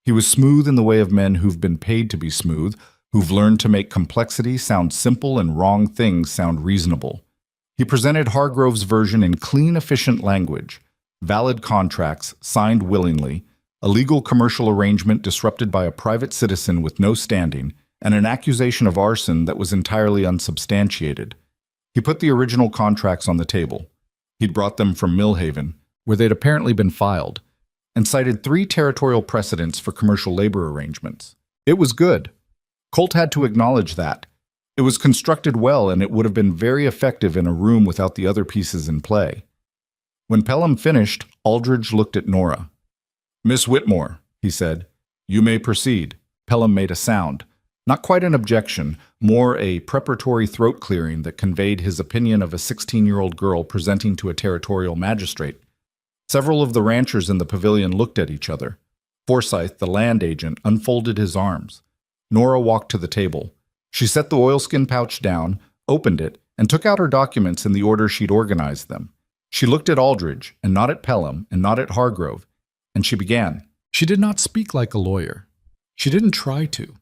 He was smooth in the way of men who've been paid to be smooth, who've learned to make complexity sound simple and wrong things sound reasonable. He presented Hargrove's version in clean, efficient language: valid contracts, signed willingly, a legal commercial arrangement disrupted by a private citizen with no standing, and an accusation of arson that was entirely unsubstantiated. He put the original contracts on the table. He'd brought them from Millhaven, where they'd apparently been filed, and cited 3 territorial precedents for commercial labor arrangements. It was good. Colt had to acknowledge that. It was constructed well, and it would have been very effective in a room without the other pieces in play. When Pelham finished, Aldridge looked at Nora. "Miss Whitmore," he said, "you may proceed." Pelham made a sound. Not quite an objection, more a preparatory throat clearing that conveyed his opinion of a 16-year-old girl presenting to a territorial magistrate. Several of the ranchers in the pavilion looked at each other. Forsyth, the land agent, unfolded his arms. Nora walked to the table. She set the oilskin pouch down, opened it, and took out her documents in the order she'd organized them. She looked at Aldridge, and not at Pelham, and not at Hargrove, and she began. She did not speak like a lawyer. She didn't try to.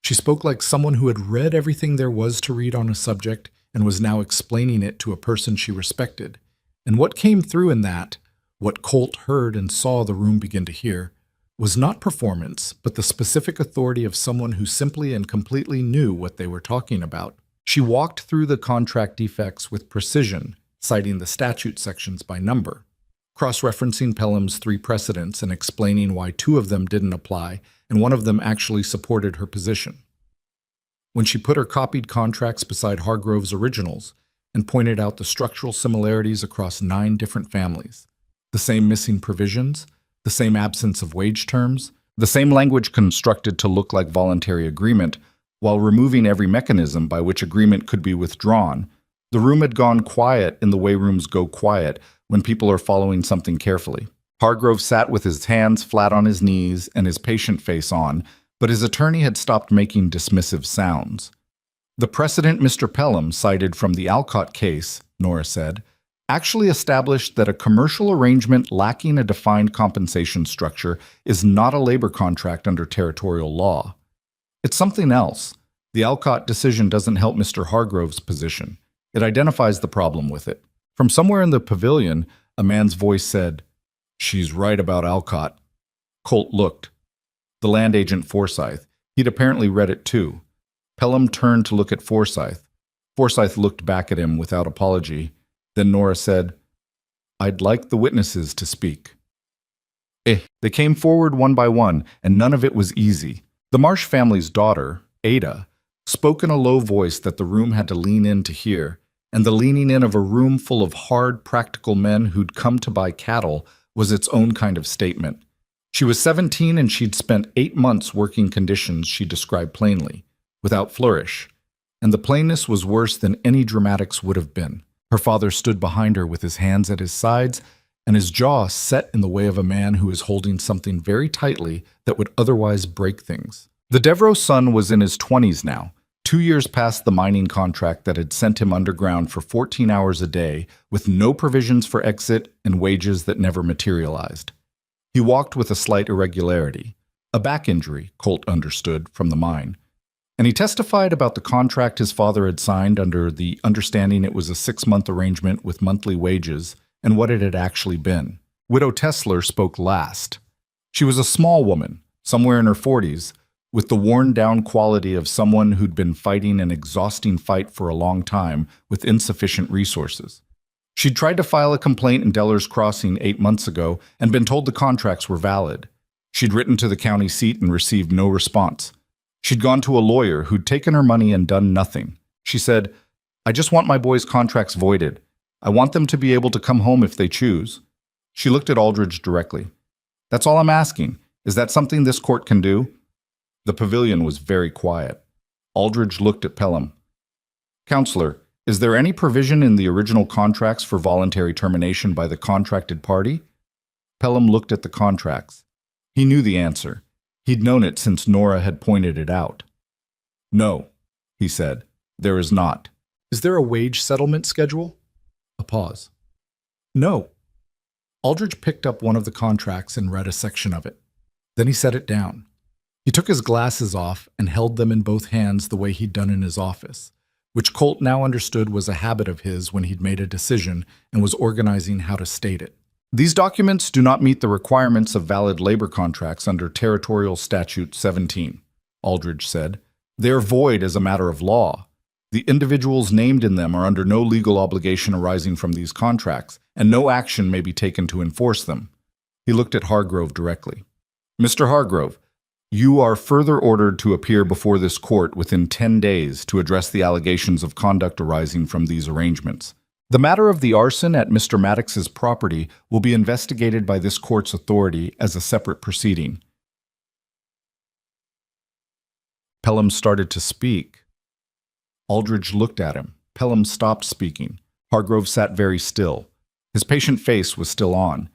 She spoke like someone who had read everything there was to read on a subject and was now explaining it to a person she respected. And what came through in that, what Colt heard and saw the room begin to hear, was not performance, but the specific authority of someone who simply and completely knew what they were talking about. She walked through the contract defects with precision, citing the statute sections by number, cross-referencing Pelham's 3 precedents and explaining why 2 of them didn't apply and 1 of them actually supported her position. When she put her copied contracts beside Hargrove's originals and pointed out the structural similarities across 9 different families, the same missing provisions, the same absence of wage terms, the same language constructed to look like voluntary agreement, while removing every mechanism by which agreement could be withdrawn, the room had gone quiet in the way rooms go quiet when people are following something carefully. Hargrove sat with his hands flat on his knees and his patient face on, but his attorney had stopped making dismissive sounds. The precedent Mr. Pelham cited from the Alcott case, Nora said, actually established that a commercial arrangement lacking a defined compensation structure is not a labor contract under territorial law. It's something else. The Alcott decision doesn't help Mr. Hargrove's position. It identifies the problem with it. From somewhere in the pavilion, a man's voice said, "She's right about Alcott." Colt looked. The land agent Forsyth. He'd apparently read it too. Pelham turned to look at Forsyth. Forsyth looked back at him without apology. Then Nora said, "I'd like the witnesses to speak." They came forward one by one, and none of it was easy. The Marsh family's daughter, Ada, spoke in a low voice that the room had to lean in to hear, and the leaning in of a room full of hard, practical men who'd come to buy cattle was its own kind of statement. She was 17 and she'd spent 8 months working conditions she described plainly, without flourish, and the plainness was worse than any dramatics would have been. Her father stood behind her with his hands at his sides and his jaw set in the way of a man who is holding something very tightly that would otherwise break things. The Devereaux son was in his 20s now, 2 years past the mining contract that had sent him underground for 14 hours a day with no provisions for exit and wages that never materialized. He walked with a slight irregularity, a back injury, Colt understood, from the mine. And he testified about the contract his father had signed under the understanding it was a 6-month arrangement with monthly wages and what it had actually been. Widow Tesler spoke last. She was a small woman, somewhere in her 40s, with the worn-down quality of someone who'd been fighting an exhausting fight for a long time with insufficient resources. She'd tried to file a complaint in Deller's Crossing 8 months ago and been told the contracts were valid. She'd written to the county seat and received no response. She'd gone to a lawyer who'd taken her money and done nothing. She said, "I just want my boys' contracts voided. I want them to be able to come home if they choose." She looked at Aldridge directly. "That's all I'm asking. Is that something this court can do?" The pavilion was very quiet. Aldridge looked at Pelham. "Counselor, is there any provision in the original contracts for voluntary termination by the contracted party?" Pelham looked at the contracts. He knew the answer. He'd known it since Nora had pointed it out. "No," he said, "there is not." "Is there a wage settlement schedule?" A pause. "No." Aldridge picked up one of the contracts and read a section of it. Then he set it down. He took his glasses off and held them in both hands the way he'd done in his office, which Colt now understood was a habit of his when he'd made a decision and was organizing how to state it. "These documents do not meet the requirements of valid labor contracts under Territorial Statute 17, Aldridge said. "They are void as a matter of law. The individuals named in them are under no legal obligation arising from these contracts, and no action may be taken to enforce them." He looked at Hargrove directly. "Mr. Hargrove, you are further ordered to appear before this court within 10 days to address the allegations of conduct arising from these arrangements. The matter of the arson at Mr. Maddox's property will be investigated by this court's authority as a separate proceeding." Pelham started to speak. Aldridge looked at him. Pelham stopped speaking. Hargrove sat very still. His patient face was still on,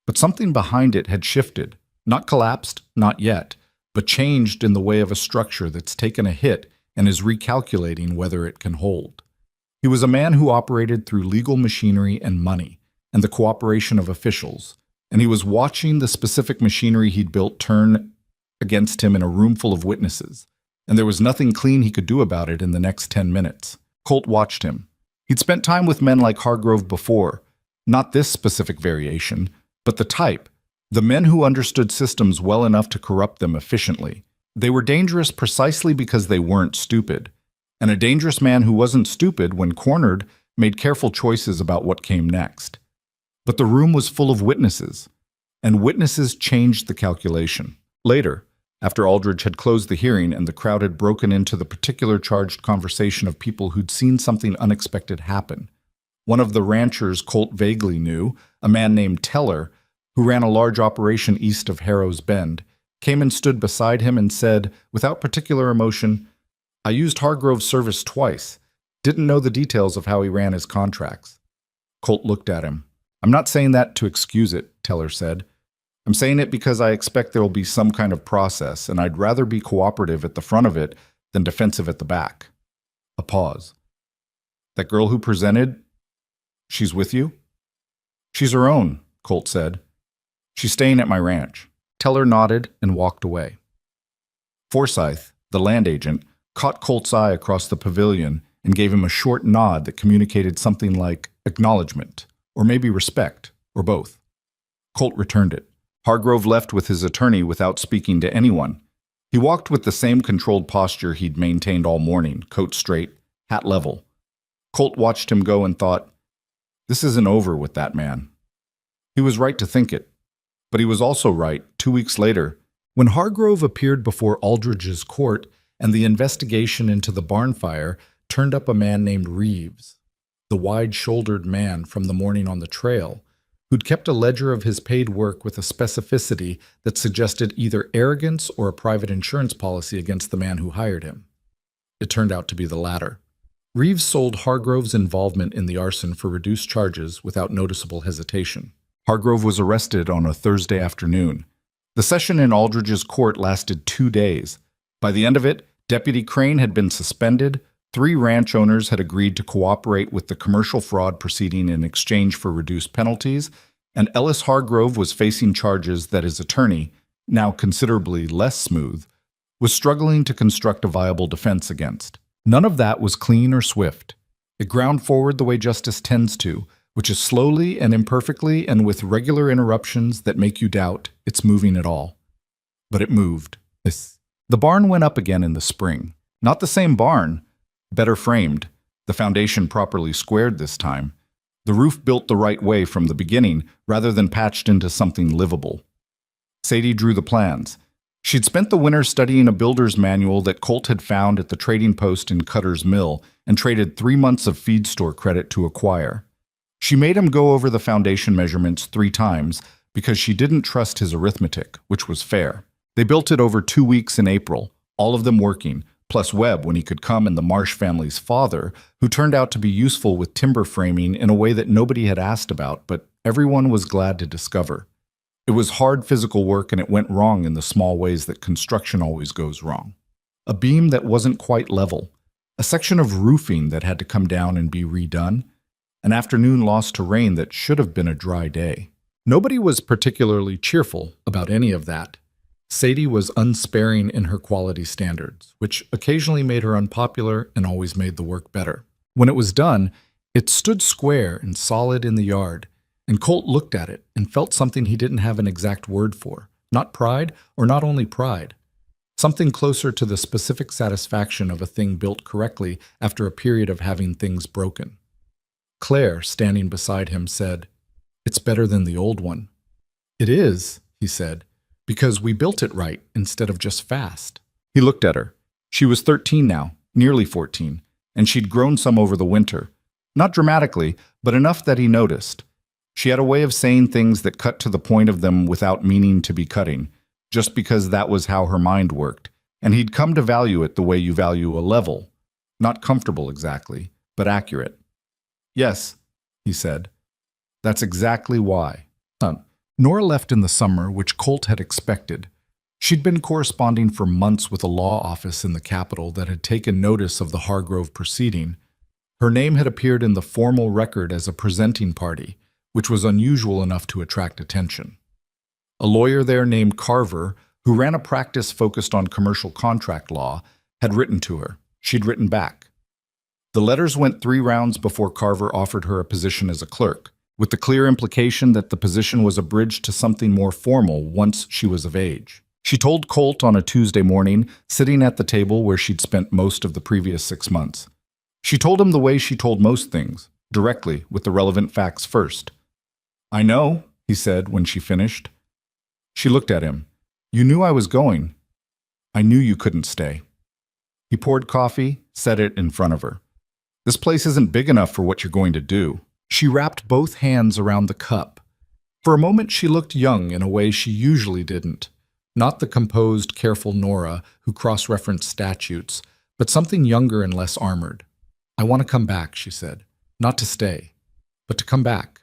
but something behind it had shifted, not collapsed, not yet, but changed in the way of a structure that's taken a hit and is recalculating whether it can hold. He was a man who operated through legal machinery and money, and the cooperation of officials, and he was watching the specific machinery he'd built turn against him in a room full of witnesses, and there was nothing clean he could do about it in the next 10 minutes. Colt watched him. He'd spent time with men like Hargrove before, not this specific variation, but the type, the men who understood systems well enough to corrupt them efficiently. They were dangerous precisely because they weren't stupid. And a dangerous man who wasn't stupid, when cornered, made careful choices about what came next. But the room was full of witnesses, and witnesses changed the calculation. Later, after Aldridge had closed the hearing and the crowd had broken into the particular charged conversation of people who'd seen something unexpected happen, one of the ranchers Colt vaguely knew, a man named Teller, who ran a large operation east of Harrow's Bend, came and stood beside him and said, without particular emotion, "I used Hargrove's service twice. Didn't know the details of how he ran his contracts." Colt looked at him. "I'm not saying that to excuse it," Teller said. "I'm saying it because I expect there will be some kind of process, and I'd rather be cooperative at the front of it than defensive at the back." A pause. "That girl who presented, she's with you?" "She's her own," Colt said. "She's staying at my ranch." Teller nodded and walked away. Forsyth, the land agent, caught Colt's eye across the pavilion and gave him a short nod that communicated something like acknowledgement, or maybe respect, or both. Colt returned it. Hargrove left with his attorney without speaking to anyone. He walked with the same controlled posture he'd maintained all morning, coat straight, hat level. Colt watched him go and thought, this isn't over with that man. He was right to think it. But he was also right 2 weeks later, when Hargrove appeared before Aldridge's court and the investigation into the barn fire turned up a man named Reeves, the wide-shouldered man from the morning on the trail, who'd kept a ledger of his paid work with a specificity that suggested either arrogance or a private insurance policy against the man who hired him. It turned out to be the latter. Reeves sold Hargrove's involvement in the arson for reduced charges without noticeable hesitation. Hargrove was arrested on a Thursday afternoon. The session in Aldridge's court lasted 2 days. By the end of it, Deputy Crane had been suspended, 3 ranch owners had agreed to cooperate with the commercial fraud proceeding in exchange for reduced penalties, and Ellis Hargrove was facing charges that his attorney, now considerably less smooth, was struggling to construct a viable defense against. None of that was clean or swift. It ground forward the way justice tends to, which is slowly and imperfectly and with regular interruptions that make you doubt it's moving at all. But it moved. The barn went up again in the spring. Not the same barn, better framed, the foundation properly squared this time, the roof built the right way from the beginning rather than patched into something livable. Sadie drew the plans. She'd spent the winter studying a builder's manual that Colt had found at the trading post in Cutter's Mill and traded 3 months of feed store credit to acquire. She made him go over the foundation measurements 3 times because she didn't trust his arithmetic, which was fair. They built it over 2 weeks in April, all of them working, plus Webb when he could come, and the Marsh family's father, who turned out to be useful with timber framing in a way that nobody had asked about, but everyone was glad to discover. It was hard physical work, and it went wrong in the small ways that construction always goes wrong. A beam that wasn't quite level, a section of roofing that had to come down and be redone, an afternoon lost to rain that should have been a dry day. Nobody was particularly cheerful about any of that. Sadie was unsparing in her quality standards, which occasionally made her unpopular and always made the work better. When it was done, it stood square and solid in the yard, and Colt looked at it and felt something he didn't have an exact word for. Not pride, or not only pride. Something closer to the specific satisfaction of a thing built correctly after a period of having things broken. Claire, standing beside him, said, "It's better than the old one." "It is," he said, "because we built it right instead of just fast." He looked at her. She was 13 now, nearly 14, and she'd grown some over the winter. Not dramatically, but enough that he noticed. She had a way of saying things that cut to the point of them without meaning to be cutting, just because that was how her mind worked, and he'd come to value it the way you value a level. Not comfortable exactly, but accurate. "Yes," he said. "That's exactly why." Nora left in the summer, which Colt had expected. She'd been corresponding for months with a law office in the capital that had taken notice of the Hargrove proceeding. Her name had appeared in the formal record as a presenting party, which was unusual enough to attract attention. A lawyer there named Carver, who ran a practice focused on commercial contract law, had written to her. She'd written back. The letters went 3 rounds before Carver offered her a position as a clerk, with the clear implication that the position was a bridge to something more formal once she was of age. She told Colt on a Tuesday morning, sitting at the table where she'd spent most of the previous 6 months. She told him the way she told most things, directly, with the relevant facts first. "I know," he said when she finished. She looked at him. "You knew I was going. I knew you couldn't stay." He poured coffee, set it in front of her. "This place isn't big enough for what you're going to do." She wrapped both hands around the cup. For a moment she looked young in a way she usually didn't. Not the composed, careful Nora who cross-referenced statutes, but something younger and less armored. "I want to come back," she said. "Not to stay, but to come back."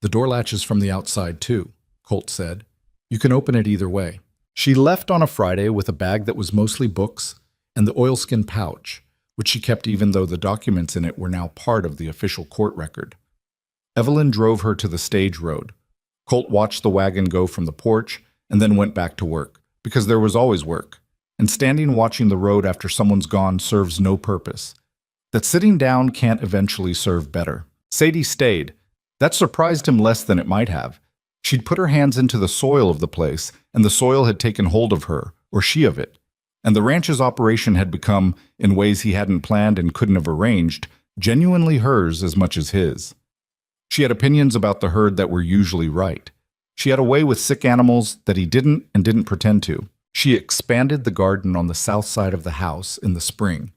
"The door latches from the outside, too," Colt said. "You can open it either way." She left on a Friday with a bag that was mostly books and the oilskin pouch, which she kept even though the documents in it were now part of the official court record. Evelyn drove her to the stage road. Colt watched the wagon go from the porch and then went back to work, because there was always work, and standing watching the road after someone's gone serves no purpose. That sitting down can't eventually serve better. Sadie stayed. That surprised him less than it might have. She'd put her hands into the soil of the place, and the soil had taken hold of her, or she of it. And the ranch's operation had become, in ways he hadn't planned and couldn't have arranged, genuinely hers as much as his. She had opinions about the herd that were usually right. She had a way with sick animals that he didn't and didn't pretend to. She expanded the garden on the south side of the house in the spring,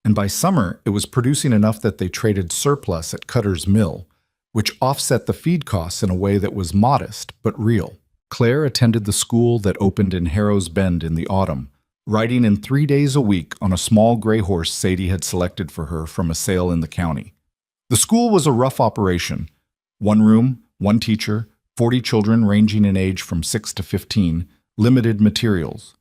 and by summer it was producing enough that they traded surplus at Cutter's Mill, which offset the feed costs in a way that was modest but real. Claire attended the school that opened in Harrow's Bend in the autumn, riding in 3 days a week on a small gray horse Sadie had selected for her from a sale in the county. The school was a rough operation. 1 room, 1 teacher, 40 children ranging in age from 6 to 15, limited materials.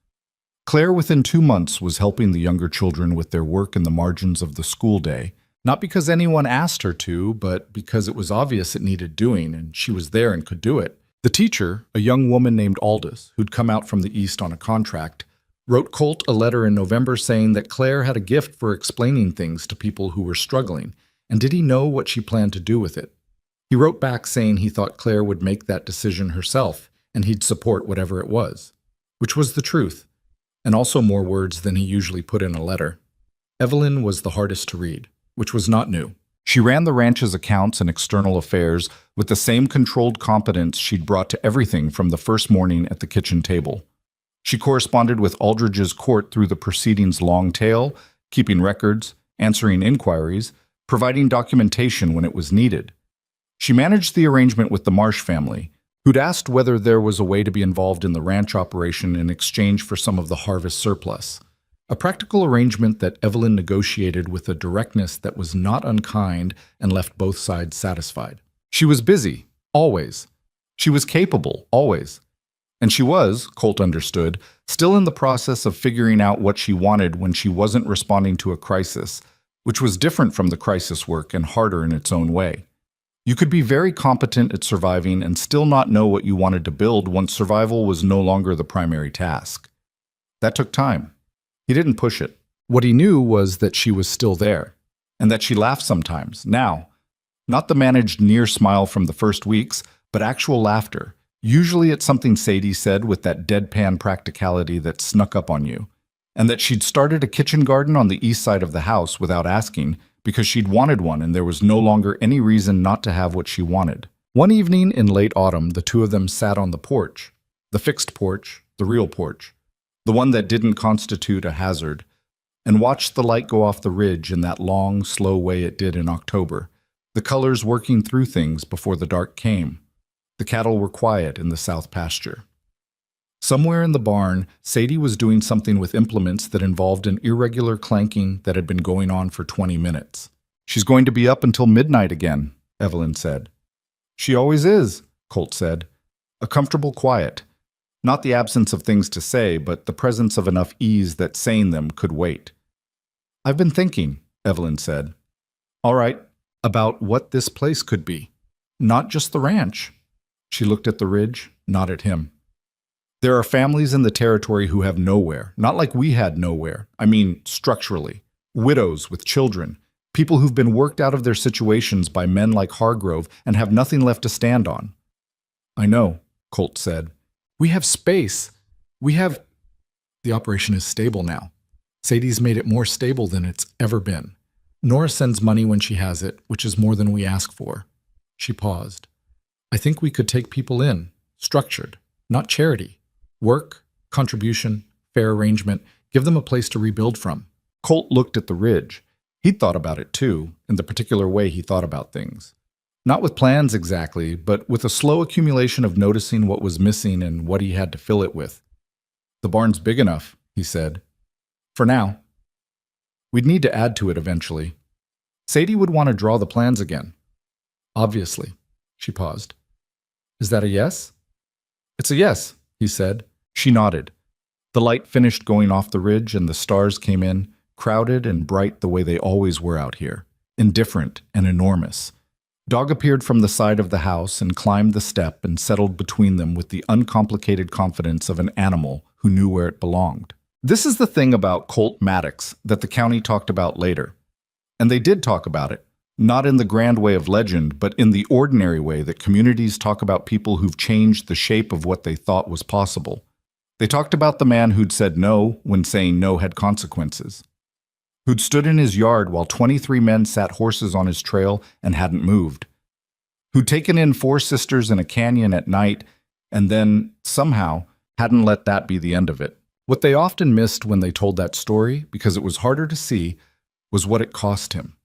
Claire, within 2 months, was helping the younger children with their work in the margins of the school day, not because anyone asked her to, but because it was obvious it needed doing, and she was there and could do it. The teacher, a young woman named Aldous, who'd come out from the East on a contract, wrote Colt a letter in November saying that Claire had a gift for explaining things to people who were struggling, and did he know what she planned to do with it? He wrote back saying he thought Claire would make that decision herself, and he'd support whatever it was, which was the truth, and also more words than he usually put in a letter. Evelyn was the hardest to read, which was not new. She ran the ranch's accounts and external affairs with the same controlled competence she'd brought to everything from the first morning at the kitchen table. She corresponded with Aldridge's court through the proceedings' long tail, keeping records, answering inquiries, providing documentation when it was needed. She managed the arrangement with the Marsh family, who'd asked whether there was a way to be involved in the ranch operation in exchange for some of the harvest surplus. A practical arrangement that Evelyn negotiated with a directness that was not unkind and left both sides satisfied. She was busy, always. She was capable, always. And she was, Colt understood, still in the process of figuring out what she wanted when she wasn't responding to a crisis, which was different from the crisis work and harder in its own way. You could be very competent at surviving and still not know what you wanted to build once survival was no longer the primary task. That took time. He didn't push it. What he knew was that she was still there, and that she laughed sometimes, now. Not the managed near smile from the first weeks, but actual laughter, usually at something Sadie said with that deadpan practicality that snuck up on you, and that she'd started a kitchen garden on the east side of the house without asking, because she'd wanted one and there was no longer any reason not to have what she wanted. One evening in late autumn, the two of them sat on the porch, the fixed porch, the real porch, the one that didn't constitute a hazard, and watched the light go off the ridge in that long, slow way it did in October, the colors working through things before the dark came. The cattle were quiet in the south pasture. Somewhere in the barn, Sadie was doing something with implements that involved an irregular clanking that had been going on for 20 minutes. "She's going to be up until midnight again," Evelyn said. "She always is," Colt said. A comfortable quiet. Not the absence of things to say, but the presence of enough ease that saying them could wait. "I've been thinking," Evelyn said. "All right, about what this place could be. Not just the ranch." She looked at the ridge, not at him. "There are families in the territory who have nowhere, not like we had nowhere. I mean, structurally. Widows with children, People who've been worked out of their situations by men like Hargrove and have nothing left to stand on. I know, Colt said. We have space. We have... The operation is stable now. Sadie's made it more stable than it's ever been. Nora sends money when she has it, which is more than we ask for. She paused. I think we could take people in, structured, not charity. Work, contribution, fair arrangement, give them a place to rebuild from. Colt looked at the ridge. He'd thought about it too, in the particular way he thought about things. Not with plans exactly, but with a slow accumulation of noticing what was missing and what he had to fill it with. The barn's big enough, he said. For now. We'd need to add to it eventually. Sadie would want to draw the plans again. Obviously. She paused. Is that a yes? It's a yes, he said. She nodded. The light finished going off the ridge and the stars came in, crowded and bright the way they always were out here, indifferent and enormous. Dog appeared from the side of the house and climbed the step and settled between them with the uncomplicated confidence of an animal who knew where it belonged. This is the thing about Colt Maddox that the county talked about later. And they did talk about it, not in the grand way of legend, but in the ordinary way that communities talk about people who've changed the shape of what they thought was possible. They talked about the man who'd said no when saying no had consequences, who'd stood in his yard while 23 men sat horses on his trail and hadn't moved, who'd taken in 4 sisters in a canyon at night and then, somehow, hadn't let that be the end of it. What they often missed when they told that story, because it was harder to see, was what it cost him.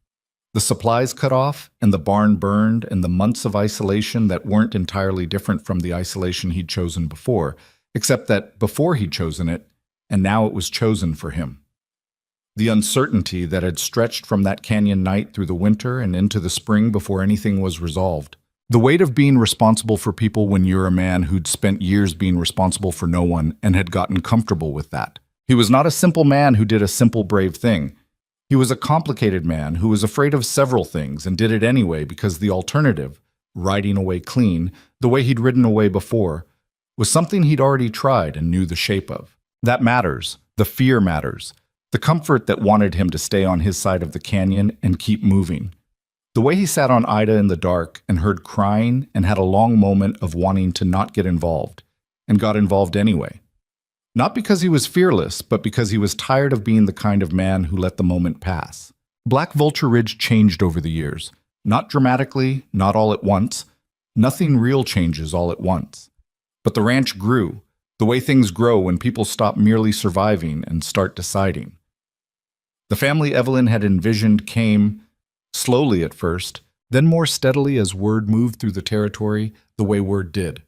The supplies cut off, and the barn burned, and the months of isolation that weren't entirely different from the isolation he'd chosen before, except that before he'd chosen it, and now it was chosen for him. The uncertainty that had stretched from that canyon night through the winter and into the spring before anything was resolved. The weight of being responsible for people when you're a man who'd spent years being responsible for no one and had gotten comfortable with that. He was not a simple man who did a simple, brave thing. He was a complicated man who was afraid of several things and did it anyway because the alternative, riding away clean, the way he'd ridden away before, was something he'd already tried and knew the shape of. That matters. The fear matters. The comfort that wanted him to stay on his side of the canyon and keep moving. The way he sat on Ida in the dark and heard crying and had a long moment of wanting to not get involved, and got involved anyway. Not because he was fearless, but because he was tired of being the kind of man who let the moment pass. Black Vulture Ridge changed over the years. Not dramatically, not all at once. Nothing real changes all at once. But the ranch grew, the way things grow when people stop merely surviving and start deciding. The family Evelyn had envisioned came, slowly at first, then more steadily as word moved through the territory the way word did.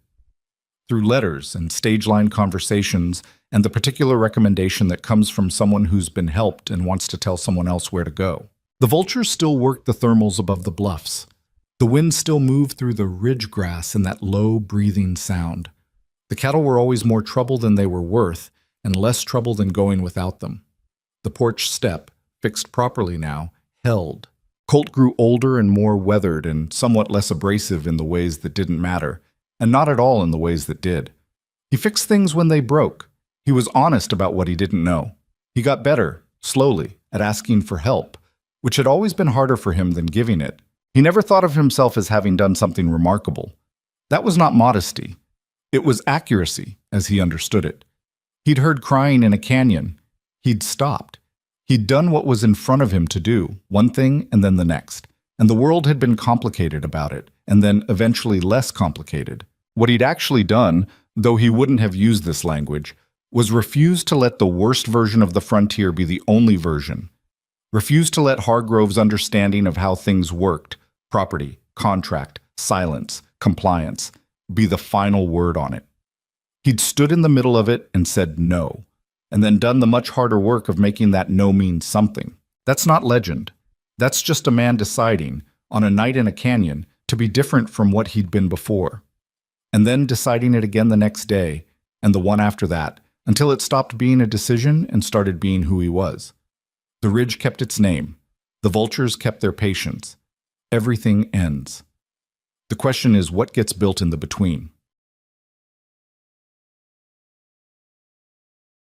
Through letters and stage-line conversations and the particular recommendation that comes from someone who's been helped and wants to tell someone else where to go. The vultures still worked the thermals above the bluffs. The wind still moved through the ridge grass in that low, breathing sound. The cattle were always more trouble than they were worth, and less trouble than going without them. The porch step, fixed properly now, held. Colt grew older and more weathered and somewhat less abrasive in the ways that didn't matter, and not at all in the ways that did. He fixed things when they broke. He was honest about what he didn't know. He got better, slowly, at asking for help, which had always been harder for him than giving it. He never thought of himself as having done something remarkable. That was not modesty. It was accuracy, as he understood it. He'd heard crying in a canyon. He'd stopped. He'd done what was in front of him to do, one thing and then the next. And the world had been complicated about it, and then eventually less complicated. What he'd actually done, though he wouldn't have used this language, was refuse to let the worst version of the frontier be the only version. Refuse to let Hargrove's understanding of how things worked, property, contract, silence, compliance, be the final word on it. He'd stood in the middle of it and said no, and then done the much harder work of making that no mean something. That's not legend. That's just a man deciding, on a night in a canyon, to be different from what he'd been before. And then deciding it again the next day, and the one after that, until it stopped being a decision and started being who he was. The ridge kept its name. The vultures kept their patience. Everything ends. The question is, what gets built in the between?